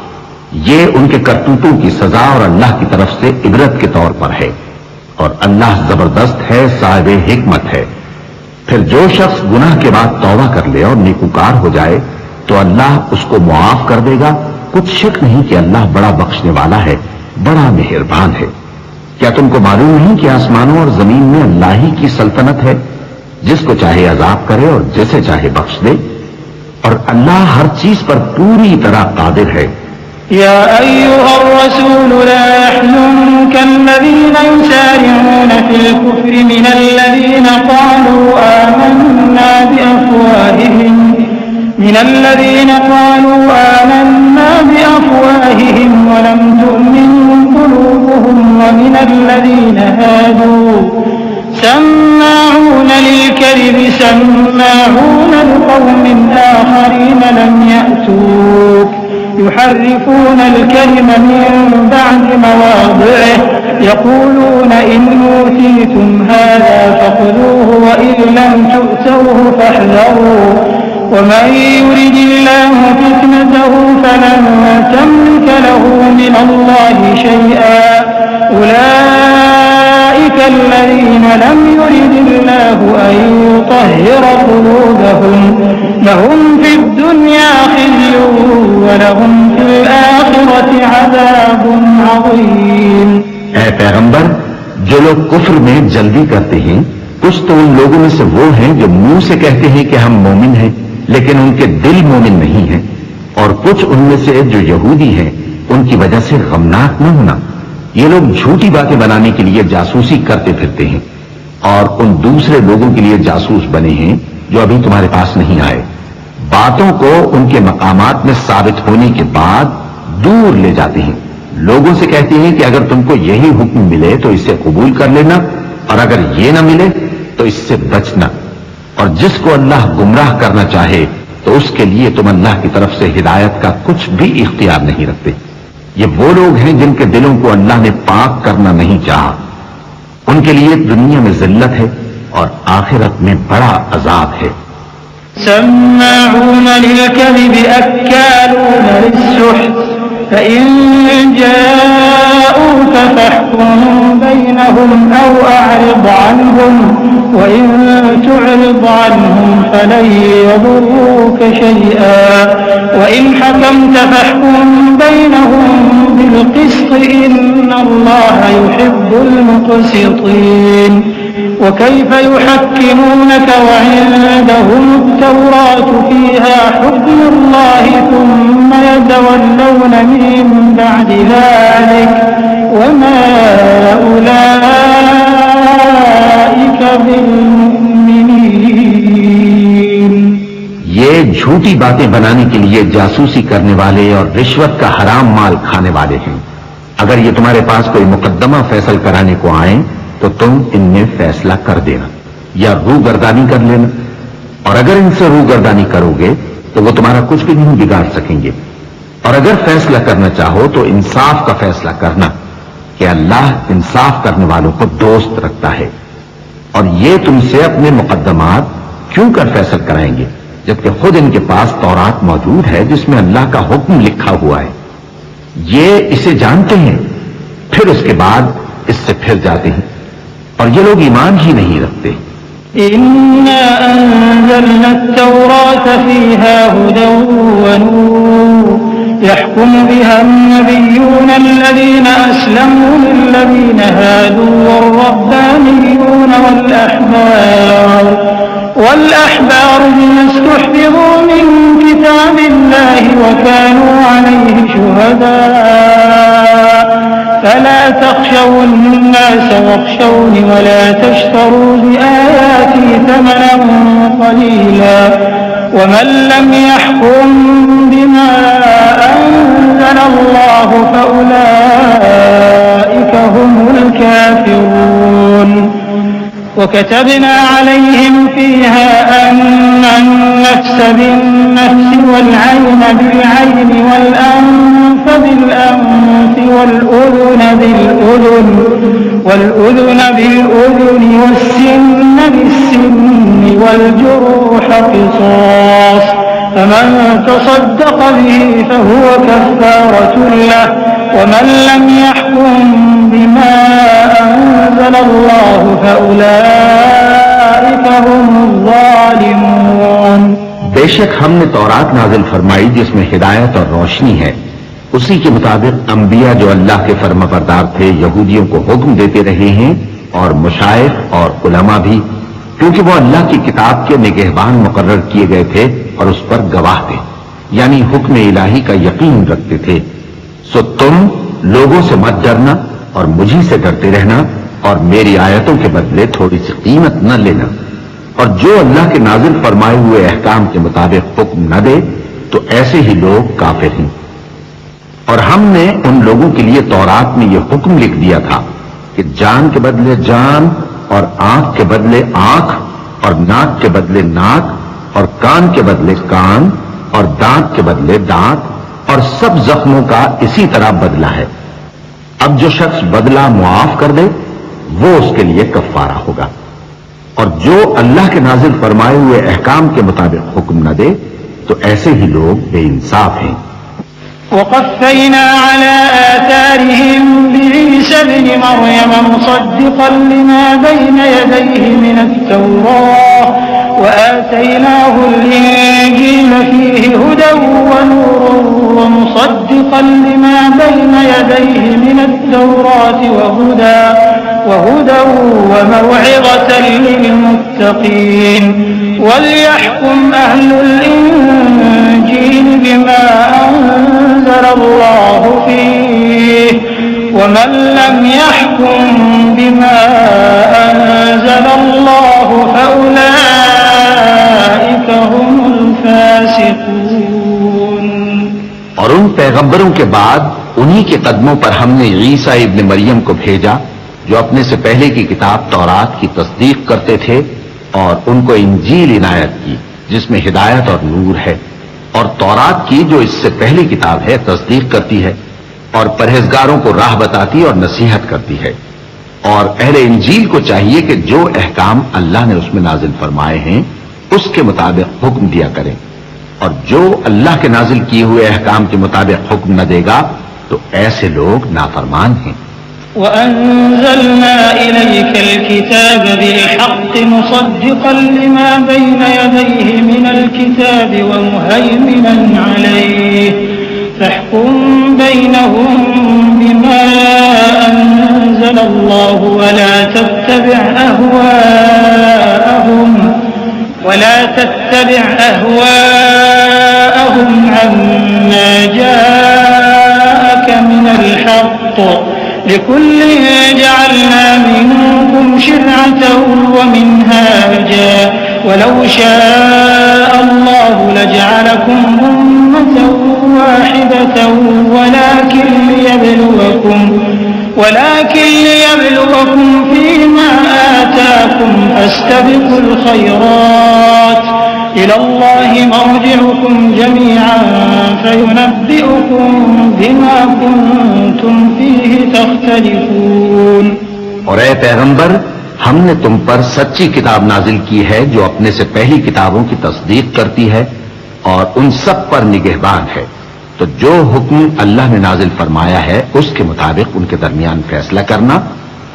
ये उनके करतूतों की सजा और अल्लाह की तरफ से इबरत के तौर पर है और अल्लाह जबरदस्त है, साहिब हिकमत है। फिर जो शख्स गुनाह के बाद तौबा कर ले और नेकूकार हो जाए तो अल्लाह उसको मुआफ कर देगा। कुछ शक नहीं कि अल्लाह बड़ा बख्शने वाला है, बड़ा मेहरबान है। क्या तुमको मालूम नहीं कि आसमानों और जमीन में अल्लाह ही की सल्तनत है, जिसको चाहे अजाब करे और जिसे चाहे बख्श दे, और अल्लाह हर चीज पर पूरी तरह कादिर है। या अय्युहर रसूल ला यहज़ुनका अल्लज़ीना युसारिऊना फिल कुफ्रि मिनल्लज़ीना क़ालू आमन्ना बिअफ़वाहिहिम वलम तु'मिन क़ुलूबुहुम वमिनल الكذب سماعون لقوم آخرين لم يأتوك يحرفون الكلم من بعد مواضعه يقولون إن أوتيتم هذا فخذوه وإن لم تؤتوه فاحذروا ومن يرد الله فتنته فلن تملك له من الله شيئا أولئك الذين لم يرد الله أن يطهر قلوبهم لهم في الدنيا خزي ولهم في الآخرة عذاب عظيم. ऐ पैगंबर, जो लोग कुफ्र में जल्दी करते हैं कुछ तो उन लोगों में से वो हैं जो मुंह से कहते हैं कि हम मोमिन हैं लेकिन उनके दिल मोमिन नहीं हैं, और कुछ उनमें से जो यहूदी हैं उनकी वजह से गमनाक न होना। ये लोग झूठी बातें बनाने के लिए जासूसी करते फिरते हैं और उन दूसरे लोगों के लिए जासूस बने हैं जो अभी तुम्हारे पास नहीं आए। बातों को उनके मकामात में साबित होने के बाद दूर ले जाते हैं। लोगों से कहते हैं कि अगर तुमको यही हुक्म मिले तो इसे कबूल कर लेना, और अगर ये न मिले तो इससे बचना। और जिसको अल्लाह गुमराह करना चाहे तो उसके लिए तुम अल्लाह की तरफ से हिदायत का कुछ भी इख्तियार नहीं रखते। ये वो लोग हैं जिनके दिलों को अल्लाह ने पाक करना नहीं चाहा। उनके लिए दुनिया में जिल्लत है और आखिरत में बड़ा अजाब है। सम्माऊन लिलकज़िब अक्कालून लिस्सुहत फ़इन जाऊक फ़हकुम बैनहुम औ अअरिद अन्हुम वइन तु'रिद अन्हुम फ़लन यदुर्रूक शैअन वइन हकमत फ़हकुम बैनहुम बिलक़िस्त इन्नल्लाह युहिब्बुल मुक़सितीन। وكيف يحكمونك وعندهم التوراة فيها حكم الله ثم يتولون من بعد ذلك وما أولئك بالمؤمنين। ये झूठी बातें बनाने के लिए जासूसी करने वाले और रिश्वत का हराम माल खाने वाले हैं। अगर ये तुम्हारे पास कोई मुकदमा फैसल कराने को आए तो तुम इनमें फैसला कर देना या रूगर्दानी कर लेना, और अगर इनसे रूगर्दानी करोगे तो वो तुम्हारा कुछ भी नहीं बिगाड़ सकेंगे। और अगर फैसला करना चाहो तो इंसाफ का फैसला करना कि अल्लाह इंसाफ करने वालों को दोस्त रखता है। और ये तुमसे अपने मुकद्दमात क्यों कर फैसल कराएंगे जबकि खुद इनके पास तौरात मौजूद है जिसमें अल्लाह का हुक्म लिखा हुआ है। ये इसे जानते हैं, फिर उसके बाद इससे फिर जाते हैं और ये लोग ईमान ही नहीं रखते। इन्ना अंज़लना अत-तौरात फ़ीहा हुदन व नूर यहकुमु बिहा अन-नबिyyून अल्लज़ीना अस्लमू लिल्लज़ीना हादू वर-रब्बानिyyून वल-अहबार बिमा इस्तुहफ़िज़ू मिन किताबिल्लाहि व कानू अलैहि शुहदा فلا تخشوا الناس واخشوني ولا تشتروا بآياتي ثمنا قليلا ومن لم يحكم بما أنزل الله فأولئك هم الكافرون. وكتبنا عليهم فيها أن النفس بالنفس والعين بالعين والأنف بالأنف والأذن بالأذن والسن بالسن والجروح قصاص فمن تصدق به فهو كفارة له ومن لم يحكم بما أنزل الله فأولئك هم الظالمون. बेशक हमने तौरात नाजिल फरमाई जिसमें हिदायत और रोशनी है। उसी के मुताबिक अंबिया जो अल्लाह के फर्माबरदार थे यहूदियों को हुक्म देते रहे हैं और मुशाइख और उलमा भी, क्योंकि वो अल्लाह की किताब के निगहबान मुकर्रर किए गए थे और उस पर गवाह थे, यानी हुक्म इलाही का यकीन रखते थे। सो तुम लोगों से मत डरना और मुझी से डरते रहना और मेरी आयतों के बदले थोड़ी सी कीमत न लेना, और जो अल्लाह के नाजिल फरमाए हुए अहकाम के मुताबिक हुक्म न दे तो ऐसे ही लोग काफिर हैं। और हमने उन लोगों के लिए तौरात में यह हुक्म लिख दिया था कि जान के बदले जान और आंख के बदले आंख और नाक के बदले नाक और कान के बदले कान और दांत के बदले दांत, और सब जख्मों का इसी तरह बदला है। अब जो शख्स बदला मुआफ कर दे वो उसके लिए कफ्फारा होगा, और जो अल्लाह के नाजिल फरमाए हुए अहकाम के मुताबिक हुक्म न दे तो ऐसे ही लोग बेइंसाफ हैं। वक़फ़ैना अला आथारिहिम बिईसा इब्न मरयम मुसद्दिक़न लिमा बैन यदैहि मिनत-तौराह व आतैनाहुल इंजील फीहि हुदन व नूरun व मुसद्दिक़न लिमा बैन यदैहि मिनत-तौराह व हुदन व मaw'izatan लिल-मुत्तक़ीन वलियहकुम अहलुल इंजील बिमा أنزل الله فيه ومن لم يحكم بما أنزل الله فأولئك هم الفاسقون। और उन पैगंबरों के बाद उन्हीं के कदमों पर हमने ईसा इब्न मरियम को भेजा जो अपने से पहले की किताब तौरात की तस्दीक करते थे और उनको इंजील इनायत की जिसमें हिदायत और नूर है, और तौरात की जो इससे पहली किताब है तस्दीक करती है और परहेजगारों को राह बताती और नसीहत करती है। और अहले इंजील को चाहिए कि जो अहकाम अल्लाह ने उसमें नाजिल फरमाए हैं उसके मुताबिक हुक्म दिया करें, और जो अल्लाह के नाजिल किए हुए अहकाम के मुताबिक हुक्म न देगा तो ऐसे लोग नाफरमान हैं। وأنزلنا إليك الكتاب بالحق مصدقا لما بين يديه من الكتاب ومهيمنا عليه فاحكم بينهم بما أنزل الله ولا تتبع أهواءهم عما جاءك من الحق لكل جعلنا منكم شرعة ومنهاجا ولو شاء الله لجعلكم أمة واحدة ولكن ليبلوكم فيما آتاكم فاستبقوا الخيرات إلى الله مرجعكم جميعا فينبئكم بما كنتم فيه تختلفون। और ऐ पैगंबर, हमने तुम पर सच्ची किताब नाजिल की है जो अपने से पहली किताबों की तस्दीक करती है और उन सब पर निगहबान है। तो जो हुक्म अल्लाह ने नाजिल फरमाया है उसके मुताबिक उनके दरमियान फैसला करना,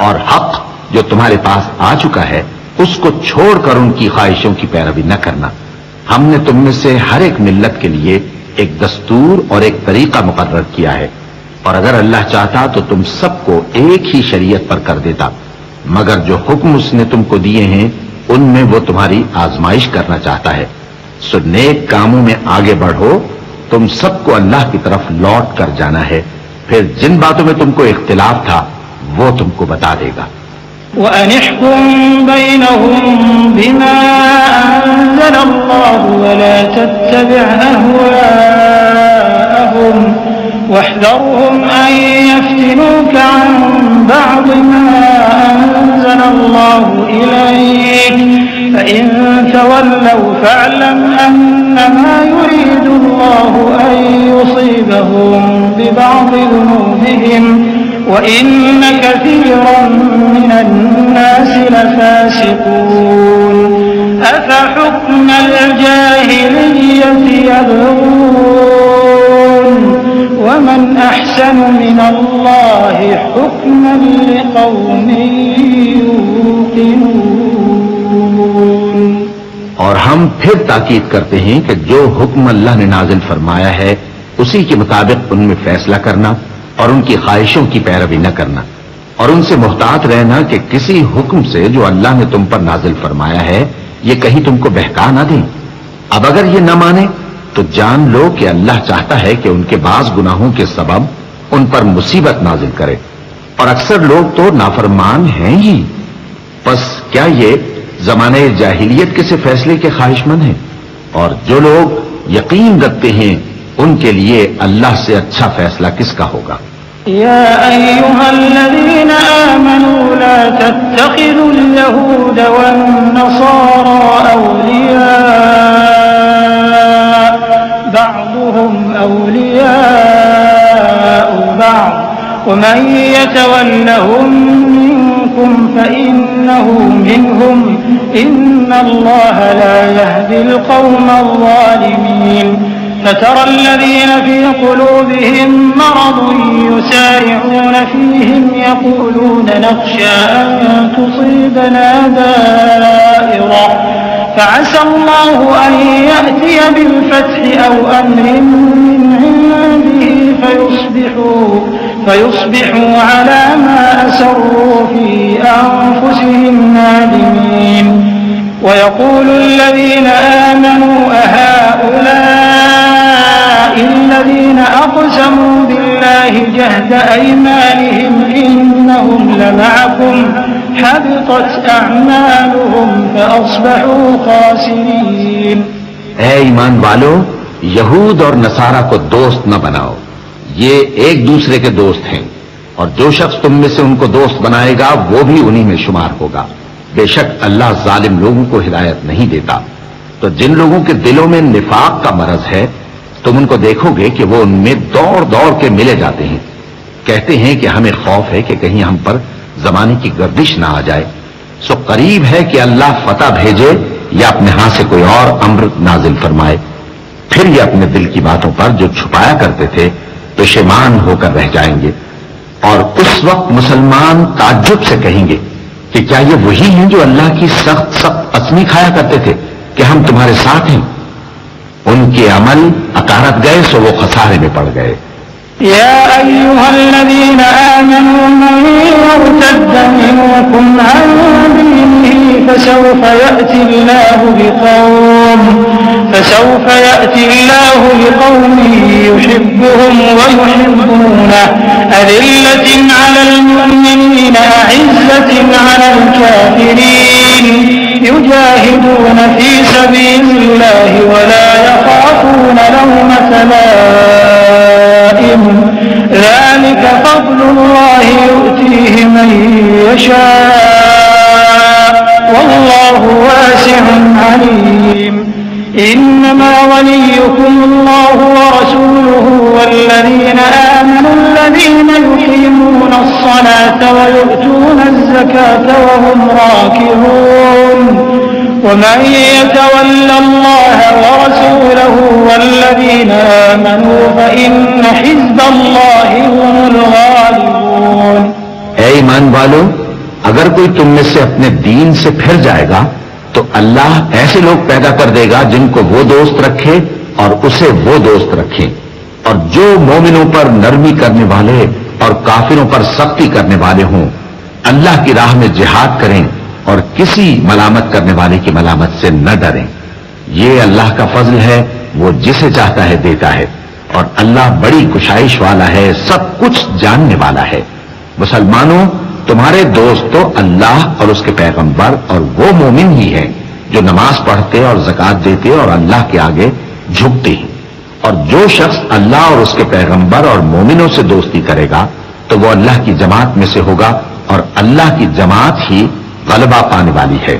और हक जो तुम्हारे पास आ चुका है उसको छोड़कर उनकी ख्वाहिशों की पैरवी न करना। हमने तुम में से हर एक मिल्लत के लिए एक दस्तूर और एक तरीका मुकर्रर किया है, और अगर अल्लाह चाहता तो तुम सबको एक ही शरीयत पर कर देता, मगर जो हुक्म उसने तुमको दिए हैं उनमें वो तुम्हारी आजमाइश करना चाहता है। सो नेक कामों में आगे बढ़ो, तुम सबको अल्लाह की तरफ लौट कर जाना है, फिर जिन बातों में तुमको इख्तिलाफ था वो तुमको बता देगा। وأنحكم بينهم بما أنزل الله ولا تتبع أهواءهم واحذرهم أن يفتنوك عن بعض ما أنزل الله إليك فإن تولوا فاعلم أنما يريد الله أن يصيبهم ببعض ذنوبهم وإن كثيرا من الناس لفاسقون أفحكم الجاهلية يبغون ومن أحسن من الله حكما لقوم يوقنون। और हम फिर ताकीद करते हैं कि जो हुक्म अल्लाह ने नाजिल फरमाया है उसी के मुताबिक उनमें फैसला करना और उनकी ख्वाहिशों की पैरवी न करना, और उनसे मुहतात रहना कि किसी हुक्म से जो अल्लाह ने तुम पर नाजिल फरमाया है ये कहीं तुमको बहका ना दें। अब अगर ये न माने तो जान लो कि अल्लाह चाहता है कि उनके बाज गुनाहों के सबब उन पर मुसीबत नाजिल करे, और अक्सर लोग तो नाफरमान हैं ही। बस क्या ये जमाने जाहिलियत के से फैसले के ख्वाहिशमंद हैं? और जो लोग यकीन रखते हैं उनके लिए अल्लाह से अच्छा फैसला किसका होगा? या अय्युहल्लज़ीना आमनू ला तत्तखिज़ुल यहूद वन नसारा औलिया बअदुहुम औलिया बअद वमन यतवल्लहुम मिनकुम फइन्नहु मिनहुम इन्नल्लाह ला यहदिल क़ौमल ज़ालिमीन فترى الذين في قلوبهم مرض يسارعون فيهم يقولون نخشى أن تصيبنا دائرة فعسى الله أن يأتي بالفتح أو أمر من عنده فيصبحوا على ما أسروا في أنفسهم نادمين ويقول الذين آمنوا أهؤلاء الذين أقسموا بالله جهد أيمانهم إنهم لمعكم حبطت أعمالهم فأصبحوا خاسرين ऐ ईमान वालो, यहूद और नसारा को दोस्त न बनाओ, ये एक दूसरे के दोस्त हैं और जो शख्स तुम में से उनको दोस्त बनाएगा वो भी उन्हीं में शुमार होगा। बेशक अल्लाह जालिम लोगों को हिदायत नहीं देता। तो जिन लोगों के दिलों में निफाक का मरज है तुम उनको देखोगे कि वो उनमें दौड़ दौड़ के मिले जाते हैं, कहते हैं कि हमें खौफ है कि कहीं हम पर जमाने की गर्दिश ना आ जाए। सो करीब है कि अल्लाह फतह भेजे या अपने हाथ से कोई और अम्र नाजिल फरमाए, फिर ये अपने दिल की बातों पर जो छुपाया करते थे पेशेमान होकर रह जाएंगे। और उस वक्त मुसलमान ताज्जुब से कहेंगे कि क्या ये वही हैं जो अल्लाह की सख्त सख्त कसमें खाया करते थे कि हम तुम्हारे साथ हैं। उनके अमल अकारत गए सो वो खसारे में पड़ गए। या अय्युहल्लज़ीना आमनू मन यर्तद्द मिनकुम अन दीनिही फसौफ यअति अल्लाहु बिक़ौमिन युहिब्बुहुम व युहिब्बूनहु अज़िल्लतिन अलल मुमिनीना अ'iज़्ज़तिन अलल काफिरीन युजाहिदून फी सबीलिल्लाहि व ला यख़ाफून लawmata लाइम ذلك فضل الله يؤتيه من يشاء والله واسع عليم إنما وليكم الله ورسوله والذين آمنوا الذين يقيمون الصلاة ويؤتون الزكاة وهم راكعون ومن يتول الله ورسوله والذين آمنوا فإن حزب الله هم الغالبون। ऐ ईमान वालों, अगर कोई तुम में से अपने दीन से फिर जाएगा तो अल्लाह ऐसे लोग पैदा कर देगा जिनको वो दोस्त रखे और उसे वो दोस्त रखे, और जो मोमिनों पर नरमी करने वाले और काफिरों पर सख्ती करने वाले हों, अल्लाह की राह में जिहाद करें और किसी मलामत करने वाले की मलामत से न डरें। ये अल्लाह का फजल है, वो जिसे चाहता है देता है, और अल्लाह बड़ी कुशाइश वाला है, सब कुछ जानने वाला है। मुसलमानों, तुम्हारे दोस्त तो अल्लाह और उसके पैगंबर और वो मोमिन ही हैं जो नमाज पढ़ते और ज़कात देते और अल्लाह के आगे झुकते हैं। और जो शख्स अल्लाह और उसके पैगंबर और मोमिनों से दोस्ती करेगा तो वो अल्लाह की जमात में से होगा, और अल्लाह की जमात ही गलबा पाने वाली है।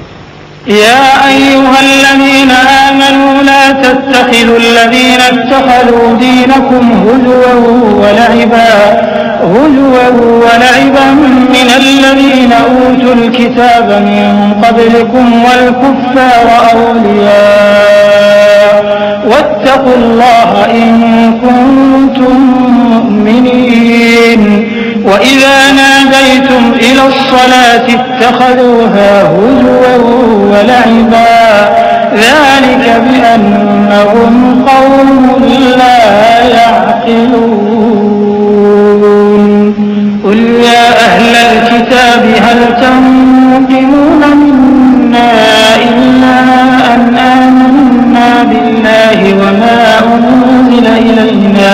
या अय्युहल्लज़ीना आमनू ला तत्तखिज़ुल्लज़ीना इत्तखज़ू दीनकुम हुज़ुवन व ल'iबन मिनल्लज़ीना ऊतुल किताब मिन क़ब्लिकुम वल कुफ़्फ़ारा औलिया वत्तक़ुल्लाह इन कुन्तुम मुमिनीन وإذا ناديتم إلى الصلاة اتخذوها هزوا ولعبا ذلك بأنهم قوم لا يعقلون قل يا أهل الكتاب هل تنقمون منا إلا أن آمنا بالله وما أنزل إلينا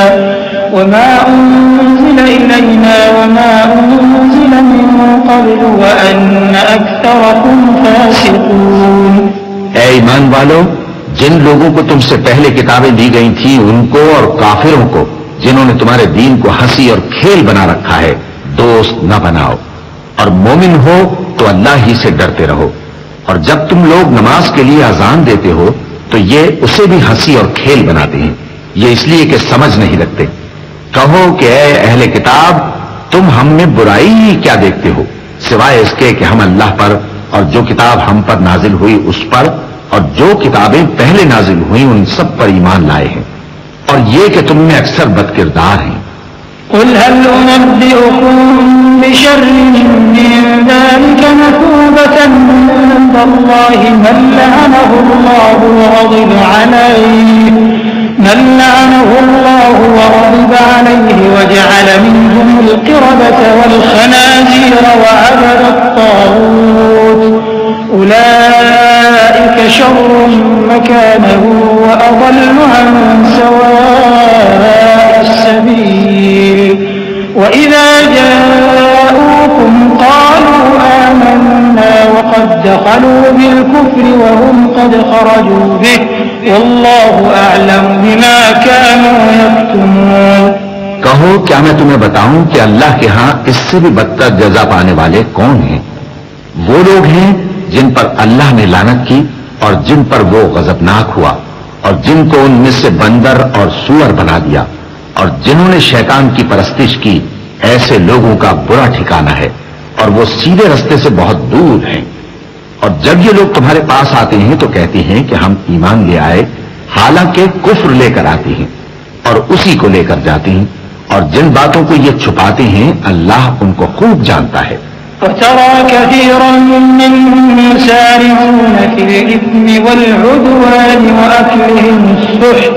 وما أنزل من قبل وأن أكثركم فاسقون। ऐ ईमान वालों, जिन लोगों को तुमसे पहले किताबें दी गई थी उनको और काफिरों को जिन्होंने तुम्हारे दीन को हंसी और खेल बना रखा है, दोस्त न बनाओ, और मोमिन हो तो अल्लाह ही से डरते रहो। और जब तुम लोग नमाज के लिए अजान देते हो तो ये उसे भी हंसी और खेल बनाते हैं, ये इसलिए कि समझ नहीं रखते। कहो कि ऐ अहले किताब, तुम हम में बुराई ही क्या देखते हो, सिवाय इसके कि हम अल्लाह पर और जो किताब हम पर नाजिल हुई उस पर और जो किताबें पहले नाजिल हुई उन सब पर ईमान लाए हैं, और ये कि तुम में अक्सर बदकिरदार हैं। قل هل أنبئكم بشر من ذلك مثوبة عند الله من لعنه الله وغضب عليه وجعل منهم القردة والخنازير وعبد الطاغوت أولئك شر مكانا وأضل عن سواء السبيل وإذا جاءوكم قالوا آمنا وقد دخلوا بالكفر وهم قد خرجوا به والله أعلم بما كانوا يكتمون। कहो क्या मैं तुम्हें बताऊं कि अल्लाह के यहां इससे भी बदतर जजा पाने वाले कौन हैं? वो लोग हैं जिन पर अल्लाह ने लानत की और जिन पर वो गजबनाक हुआ और जिनको उनमें से बंदर और सूअर बना दिया और जिन्होंने शैतान की परस्तिश की, ऐसे लोगों का बुरा ठिकाना है और वो सीधे रास्ते से बहुत दूर हैं। और जब ये लोग तुम्हारे पास आते हैं तो कहते हैं कि हम ईमान ले आए, हालांकि कुफ्र लेकर आते हैं और उसी को लेकर जाते हैं, और जिन बातों को ये छुपाते हैं अल्लाह उनको खूब जानता है। وترى كثيرا منهم يسارعون في الإثم والعدوان وأكلهم السحت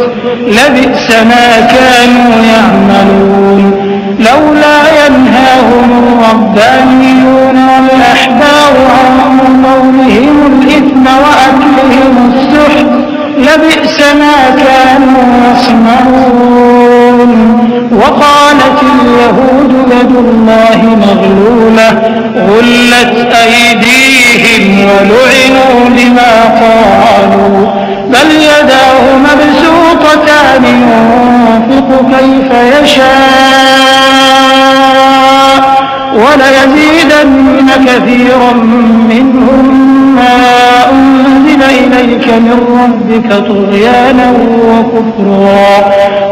لبئس ما كانوا يعملون لولا ينهاهم الربانيون والأحبار عن قولهم الإثم وأكلهم السحت لبئس ما كانوا يصنعون وقالت اليهود يد الله مغلولة غلت أيديهم ولعنوا بما قالوا بل يداه مبسوطتان ينفق كيف يشاء وليزيدن كثيرا منهم ما أنزل إليك من ربك طغيانا وكفرا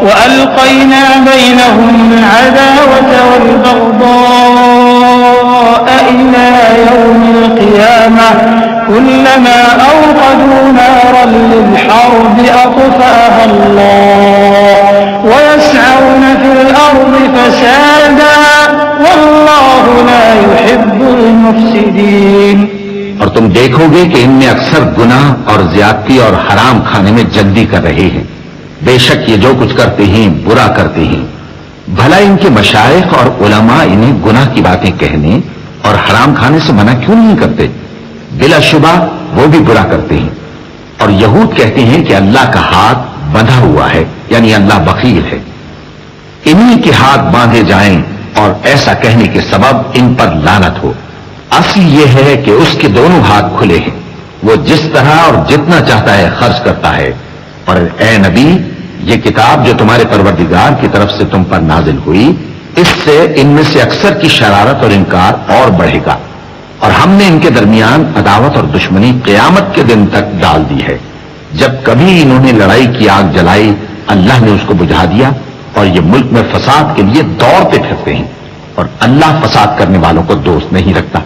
وألقينا بينهم العداوة والبغضاء إلى يوم القيامة كلما أوقدوا نارا للحرب أطفأها الله ويسعون في الأرض فسادا والله لا يحب المفسدين। और तुम देखोगे कि इनमें अक्सर गुनाह और ज्यादती और हराम खाने में जल्दी कर रहे हैं। बेशक ये जो कुछ करते हैं बुरा करते हैं। भला इनके मशाइख और उलमा इन्हें गुनाह की बातें कहने और हराम खाने से मना क्यों नहीं करते? बिलाशुबा वो भी बुरा करते हैं। और यहूद कहते हैं कि अल्लाह का हाथ बंधा हुआ है, यानी अल्लाह बखील है। इन्हीं के हाथ बांधे जाएं और ऐसा कहने के सबब इन पर लानत हो। असली यह है कि उसके दोनों हाथ खुले हैं, वो जिस तरह और जितना चाहता है खर्च करता है। और ए नबी, ये किताब जो तुम्हारे परवरदिगार की तरफ से तुम पर नाजिल हुई, इससे इनमें से अक्सर की शरारत और इनकार और बढ़ेगा, और हमने इनके दरमियान अदावत और दुश्मनी क़यामत के दिन तक डाल दी है। जब कभी इन्होंने लड़ाई की आग जलाई, अल्लाह ने उसको बुझा दिया, और ये मुल्क में फसाद के लिए दौड़ते फिरते हैं, और अल्लाह फसाद करने वालों को दोस्त नहीं रखता।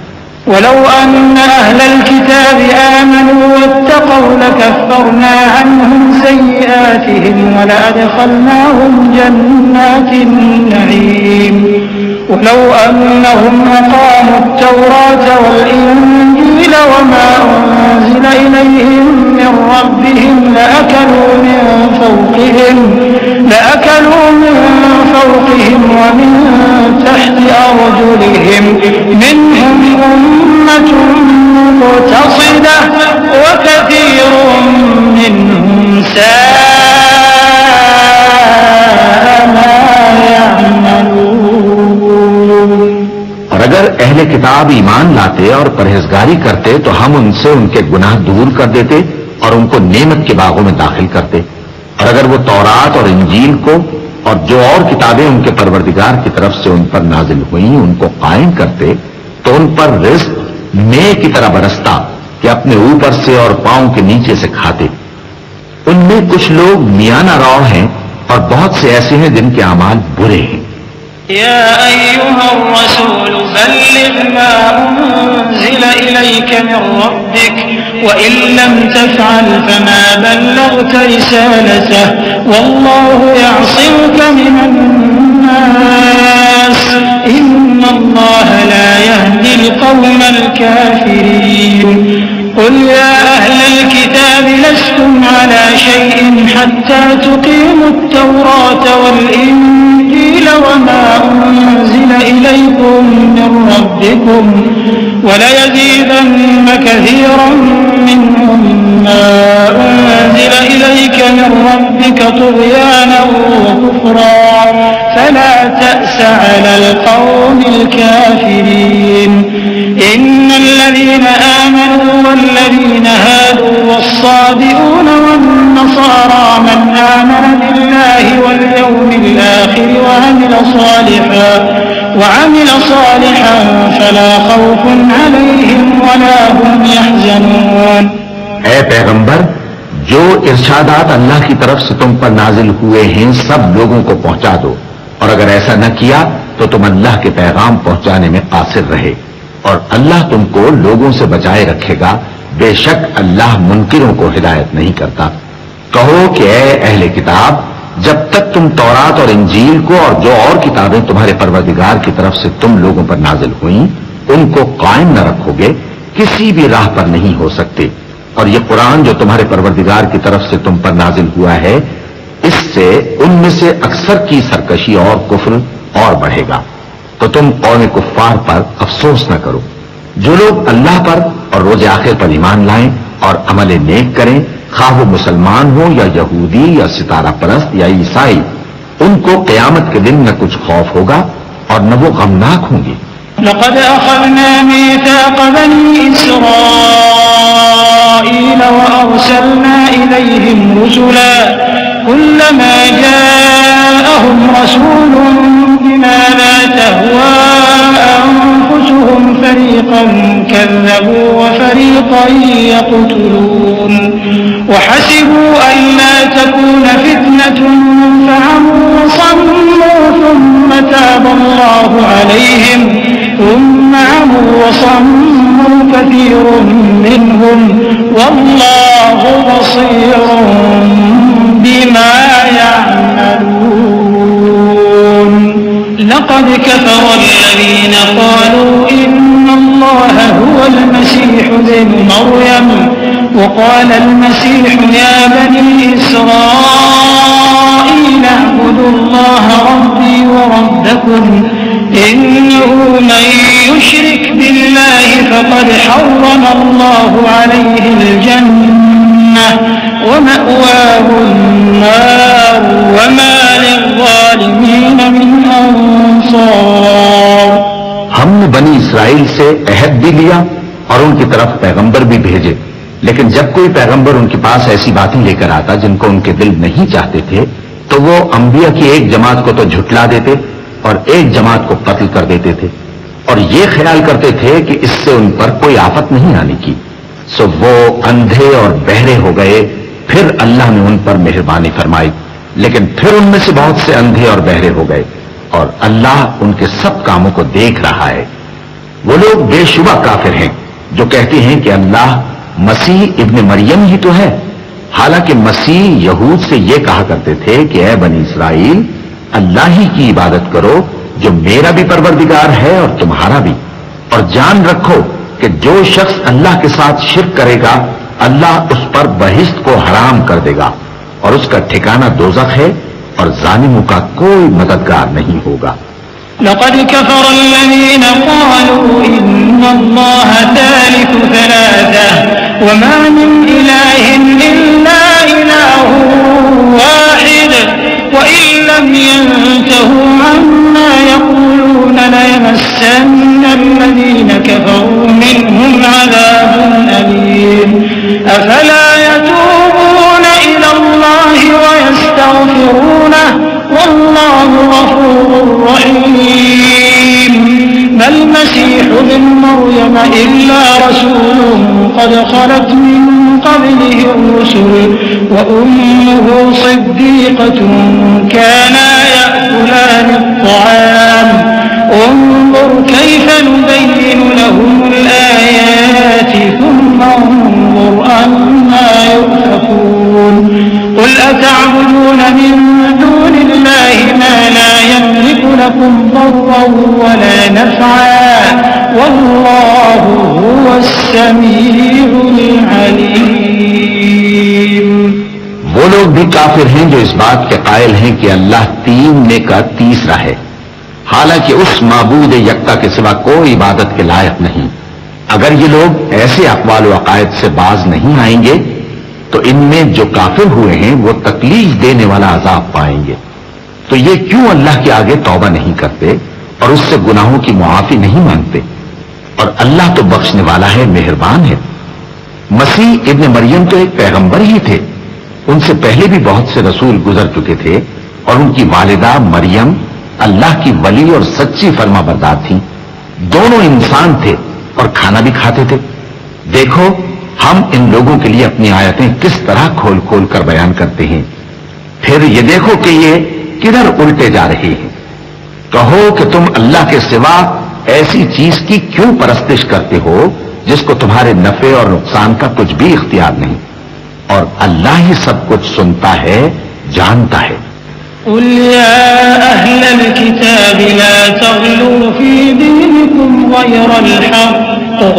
ولو أن أهل الكتاب آمنوا واتقوا لكفرنا عنهم سيئاتهم ولأدخلناهم جنات النعيم ولو أنهم أقاموا التوراة والإنجيل وما أنزل إليهم من ربهم لأكلوا من فوقهم ومن تحت أرجلهم منهم أمة مقتصدة وكثير منهم ساء ما يعملون। और अगर अहले किताब ईमान लाते और परहेजगारी करते तो हम उनसे उनके गुनाह दूर कर देते और उनको नेमत के बागों में दाखिल करते। और अगर वो तौरात और इंजील को और जो और किताबें उनके परवरदिगार की तरफ से उन पर नाजिल हुई उनको कायम करते तो उन पर रिज्क मेघ की तरह बरसता कि अपने ऊपर से और पांव के नीचे से खाते। उनमें कुछ लोग मियाना रौ हैं और बहुत से ऐसे हैं जिनके अमाल बुरे हैं। या अय्युहर रसूल बल्लिग मा उन्ज़िला इलैका मिन रब्बिक व इन लम तफ़अल फमा बल्लगता रिसालतहु वल्लाहु यअसिमुका मिनन नास इन्नल्लाह ला यहदिल क़ौमल काफ़िरीन। قل يا أهل الكتاب لستم على شيء حتى تقيموا التوراة والإنجيل وما أنزل إليكم من ربكم وليزيدن كثيرا منهم ما أنزل إليك من ربك طغيانا وكفرا فلا تأس على القوم الكافرين. إن الذين آمنوا والذين هادوا والصابئون والنصارى من آمن بالله واليوم الآخر وعمل صالحا فلا خوف عليهم ولا هم يحزنون. ऐ पैगंबर, जो इरशादात अल्लाह की तरफ से तुम पर नाजिल हुए हैं सब लोगों को पहुंचा दो, और अगर ऐसा न किया तो तुम अल्लाह के पैगाम पहुंचाने में कासिर रहे, और अल्लाह तुमको लोगों से बचाए रखेगा। बेशक अल्लाह मुनकिरों को हिदायत नहीं करता। कहो कि ऐ अहले किताब, जब तक तुम तौरात और इंजील को और जो और किताबें तुम्हारे परवरदिगार की तरफ से तुम लोगों पर नाजिल हुई उनको कायम न रखोगे, किसी भी राह पर नहीं हो सकते। और ये कुरान जो तुम्हारे परवरदिगार की तरफ से तुम पर नाजिल हुआ है, इससे उनमें से अक्सर की सरकशी और कुफ्र और बढ़ेगा। तो तुम कौम कुफ्फार पर अफसोस न करो। जो लोग अल्लाह पर और रोज़े आखिर पर ईमान लाएं और अमल नेक करें, खा वो मुसलमान हो या यहूदी या सितारा परस्त या ईसाई, उनको क़यामत के दिन न कुछ खौफ होगा और न वो गमनाक होंगे। लक़द अख़ज़ना मीसाक़ बनी इस्राईल व अरसलना इलैहिम रुसुला कुल्लमा जाअहुम रसूलुन बिमा ला तहवा अन्फुसुहुम फरीक़न कज़्ज़बू व फरीक़न यक़्तुलून वहसिबू अल्ला तकून फ़ित्नतुन फ़अमू वसम्मू थुम्म ताबा अल्लाहु अलैहिम ثم عموا وصموا كثير منهم والله بصير بما يعملون. لقد كفر الذين قالوا إن الله هو المسيح ابن مريم وقال المسيح يا بني إسرائيل اعبدوا الله ربي وربكم إنه من يشرك بالله فقد حرم الله عليه الجنة ومأواه النار وما للظالمين من أنصار. हमने बनी इसराइल से अहद भी लिया और उनकी तरफ पैगंबर भी भेजे, लेकिन जब कोई पैगंबर उनके पास ऐसी बातें लेकर आता जिनको उनके दिल नहीं चाहते थे, तो वो अंबिया की एक जमात को तो झुठला देते और एक जमात को कत्ल कर देते थे, और ये ख्याल करते थे कि इससे उन पर कोई आफत नहीं आने की। सो वो अंधे और बहरे हो गए। फिर अल्लाह ने उन पर मेहरबानी फरमाई, लेकिन फिर उनमें से बहुत से अंधे और बहरे हो गए, और अल्लाह उनके सब कामों को देख रहा है। वो लोग बेशुबा काफिर हैं जो कहते हैं कि अल्लाह मसीह इब्न मरियम ही तो है, हालांकि मसीह यहूद से ये कहा करते थे कि ऐ बनी इसराइल, अल्लाह ही की इबादत करो जो मेरा भी परवरदिगार है और तुम्हारा भी, और जान रखो कि जो शख्स अल्लाह के साथ शिर्क करेगा अल्लाह उस पर बहिश्त को हराम कर देगा और उसका ठिकाना दोज़ख है और जालिमों का कोई मददगार नहीं होगा. लक़द कफ़र الذين قالوا إن الله ثالث ثلاثة وما من إله إلا إله واحد وإن لم ينتهوا عما يقولون ليمسن الذين كفروا منهم عذاب أليم. أفلا يتوبون إلى الله ويستغفرونه والله الرحيم ما المسيح ابن مريم إلا رسول قد خلت من قبله الرسل وأمه صديقة كانا يأكلان الطعام انظر كيف نبين لهم الآيات ثم انظر أنا يؤفكون قل أتعبدون من دون الله ما لا يملك لكم ضرا ولا نفعا والله هو السميع العليم। वो लोग भी काफिर हैं जो इस बात के कायल हैं कि अल्लाह तीन में का तीसरा है, हालांकि उस माबूद यक्ता के सिवा कोई इबादत के लायक नहीं। अगर ये लोग ऐसे अक़वाल व अक़ायद से बाज नहीं आएंगे तो इनमें जो काफिर हुए हैं वो तकलीफ देने वाला अजाब पाएंगे। तो ये क्यों अल्लाह के आगे तौबा नहीं करते और उससे गुनाहों की मुआफी नहीं मांगते? और अल्लाह तो बख्शने वाला है, मेहरबान है। मसीह इब्न मरियम तो एक पैगंबर ही थे, उनसे पहले भी बहुत से रसूल गुजर चुके थे और उनकी वालिदा मरियम अल्लाह की वली और सच्ची फरमाबरदार थी। दोनों इंसान थे और खाना भी खाते थे। देखो हम इन लोगों के लिए अपनी आयतें किस तरह खोल खोल कर बयान करते हैं, फिर ये देखो कि ये किधर उल्टे जा रहे हैं। कहो कि तुम अल्लाह के सिवा ऐसी चीज की क्यों परस्तिश करते हो जिसको तुम्हारे नफे और नुकसान का कुछ भी इख्तियार नहीं, और अल्लाह ही सब कुछ सुनता है, जानता है। قل يا أهل الكتاب لا تغلوا في دينكم غير الحق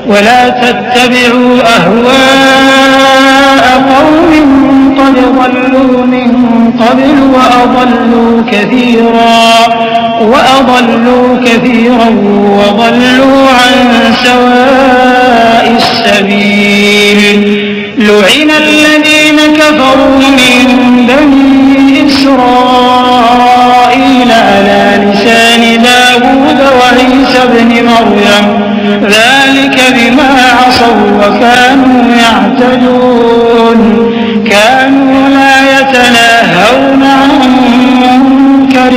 ولا تتبعوا أهواء قوم قد ضلوا من قبل وأضلوا كثيرا وضلوا عن سواء السبيل لعن الذين كفروا من بني إسرائيل على لسان داود وعيسى بن مريم ذلك بما عصوا وكانوا يعتدون كانوا لا يتناهون عن منكر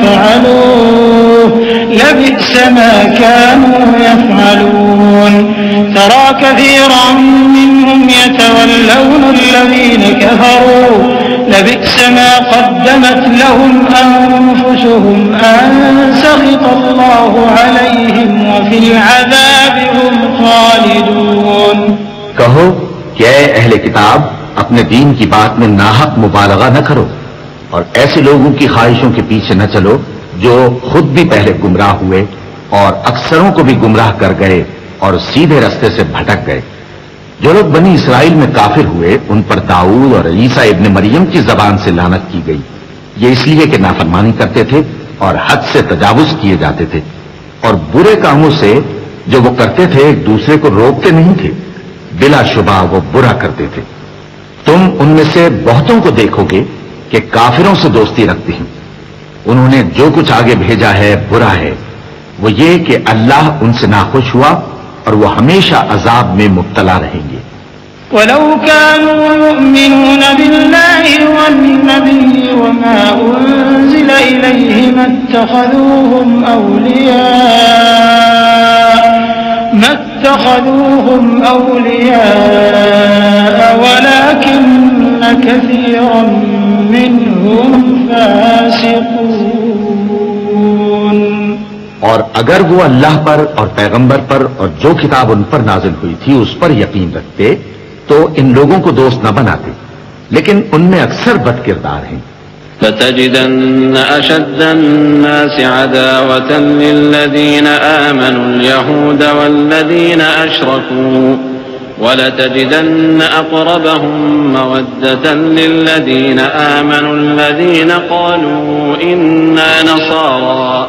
فعلوه لبئس ما كانوا يفعلون ترى كثيرا منهم يتولون الذين كفروا لبئس ما قدمت لهم أنفسهم أن سخط الله عليهم وفي العذاب هم خالدون। कहो कि ऐ अहले किताब, अपने दीन की बात में नाहक मुबालगा न करो और ऐसे लोगों की ख्वाहिशों के पीछे न चलो जो खुद भी पहले गुमराह हुए और अक्सरों को भी गुमराह कर गए और सीधे रास्ते से भटक गए। जो लोग बनी इसराइल में काफिर हुए उन पर दाऊद और ईसा इब्न मरियम की जबान से लानत की गई। ये इसलिए कि नाफरमानी करते थे और हद से तजावुज किए जाते थे और बुरे कामों से जो वो करते थे एक दूसरे को रोकते नहीं थे, बिलाशुबा वो बुरा करते थे। तुम उनमें से बहुतों को देखोगे कि काफिरों से दोस्ती रखते हैं। उन्होंने जो कुछ आगे भेजा है बुरा है, वो ये कि अल्लाह उनसे नाखुश हुआ और वो हमेशा अजाब में मुब्तला रहेंगे। वलौ कानू युमिनून बिल्लाहि वन्नबी वमा उन्ज़िल इलैहि मत्तखज़ूहुम औलिया वलाकिन्न कसीरन मिनहुम फासिकून। और अगर वो अल्लाह पर और पैगंबर पर और जो किताब उन पर नाजिल हुई थी उस पर यकीन रखते तो इन लोगों को दोस्त न बनाते, लेकिन उनमें अक्सर बदकिरदार हैं। لتجدن أشد الناس عداوة للذين آمنوا اليهود والذين أشركوا ولتجدن أقربهم مودة للذين آمنوا الذين قالوا إنا نصارى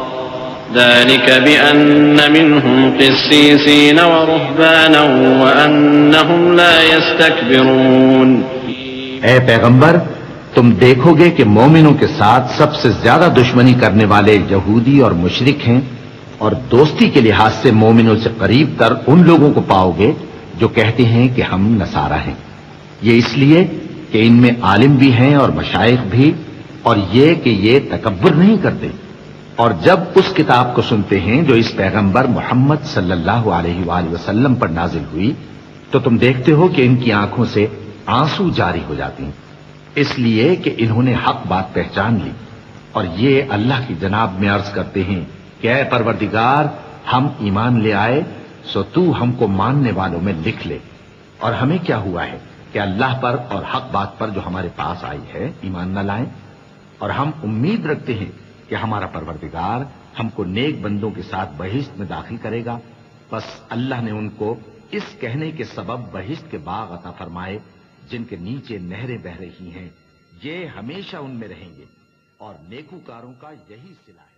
ذلك بأن منهم قسيسين ورهبانا وأنهم لا يستكبرون। ऐ पैगंबर, तुम देखोगे कि मोमिनों के साथ सबसे ज्यादा दुश्मनी करने वाले यहूदी और मुशरिक हैं और दोस्ती के लिहाज से मोमिनों से करीब तर उन लोगों को पाओगे जो कहते हैं कि हम नसारा हैं। ये इसलिए कि इनमें आलिम भी हैं और मशाइख भी, और ये कि ये तकब्बुर नहीं करते। और जब उस किताब को सुनते हैं जो इस पैगंबर मोहम्मद सल्लल्लाहु अलैहि वसल्लम पर नाजिल हुई, तो तुम देखते हो कि इनकी आंखों से आंसू जारी हो जाती हैं, इसलिए कि इन्होंने हक बात पहचान ली। और ये अल्लाह की जनाब में अर्ज करते हैं कि ऐ परवरदिगार, हम ईमान ले आए, सो तू हमको मानने वालों में लिख ले। और हमें क्या हुआ है कि अल्लाह पर और हक बात पर जो हमारे पास आई है ईमान न लाएं। और हम उम्मीद रखते हैं कि हमारा परवरदिगार हमको नेक बंदों के साथ बहिश्त में दाखिल करेगा। बस अल्लाह ने उनको इस कहने के सबब बहिश्त के बाग अता फरमाए जिनके नीचे नहरें बह रही हैं, ये हमेशा उनमें रहेंगे और नेकूकारों का यही सिला है।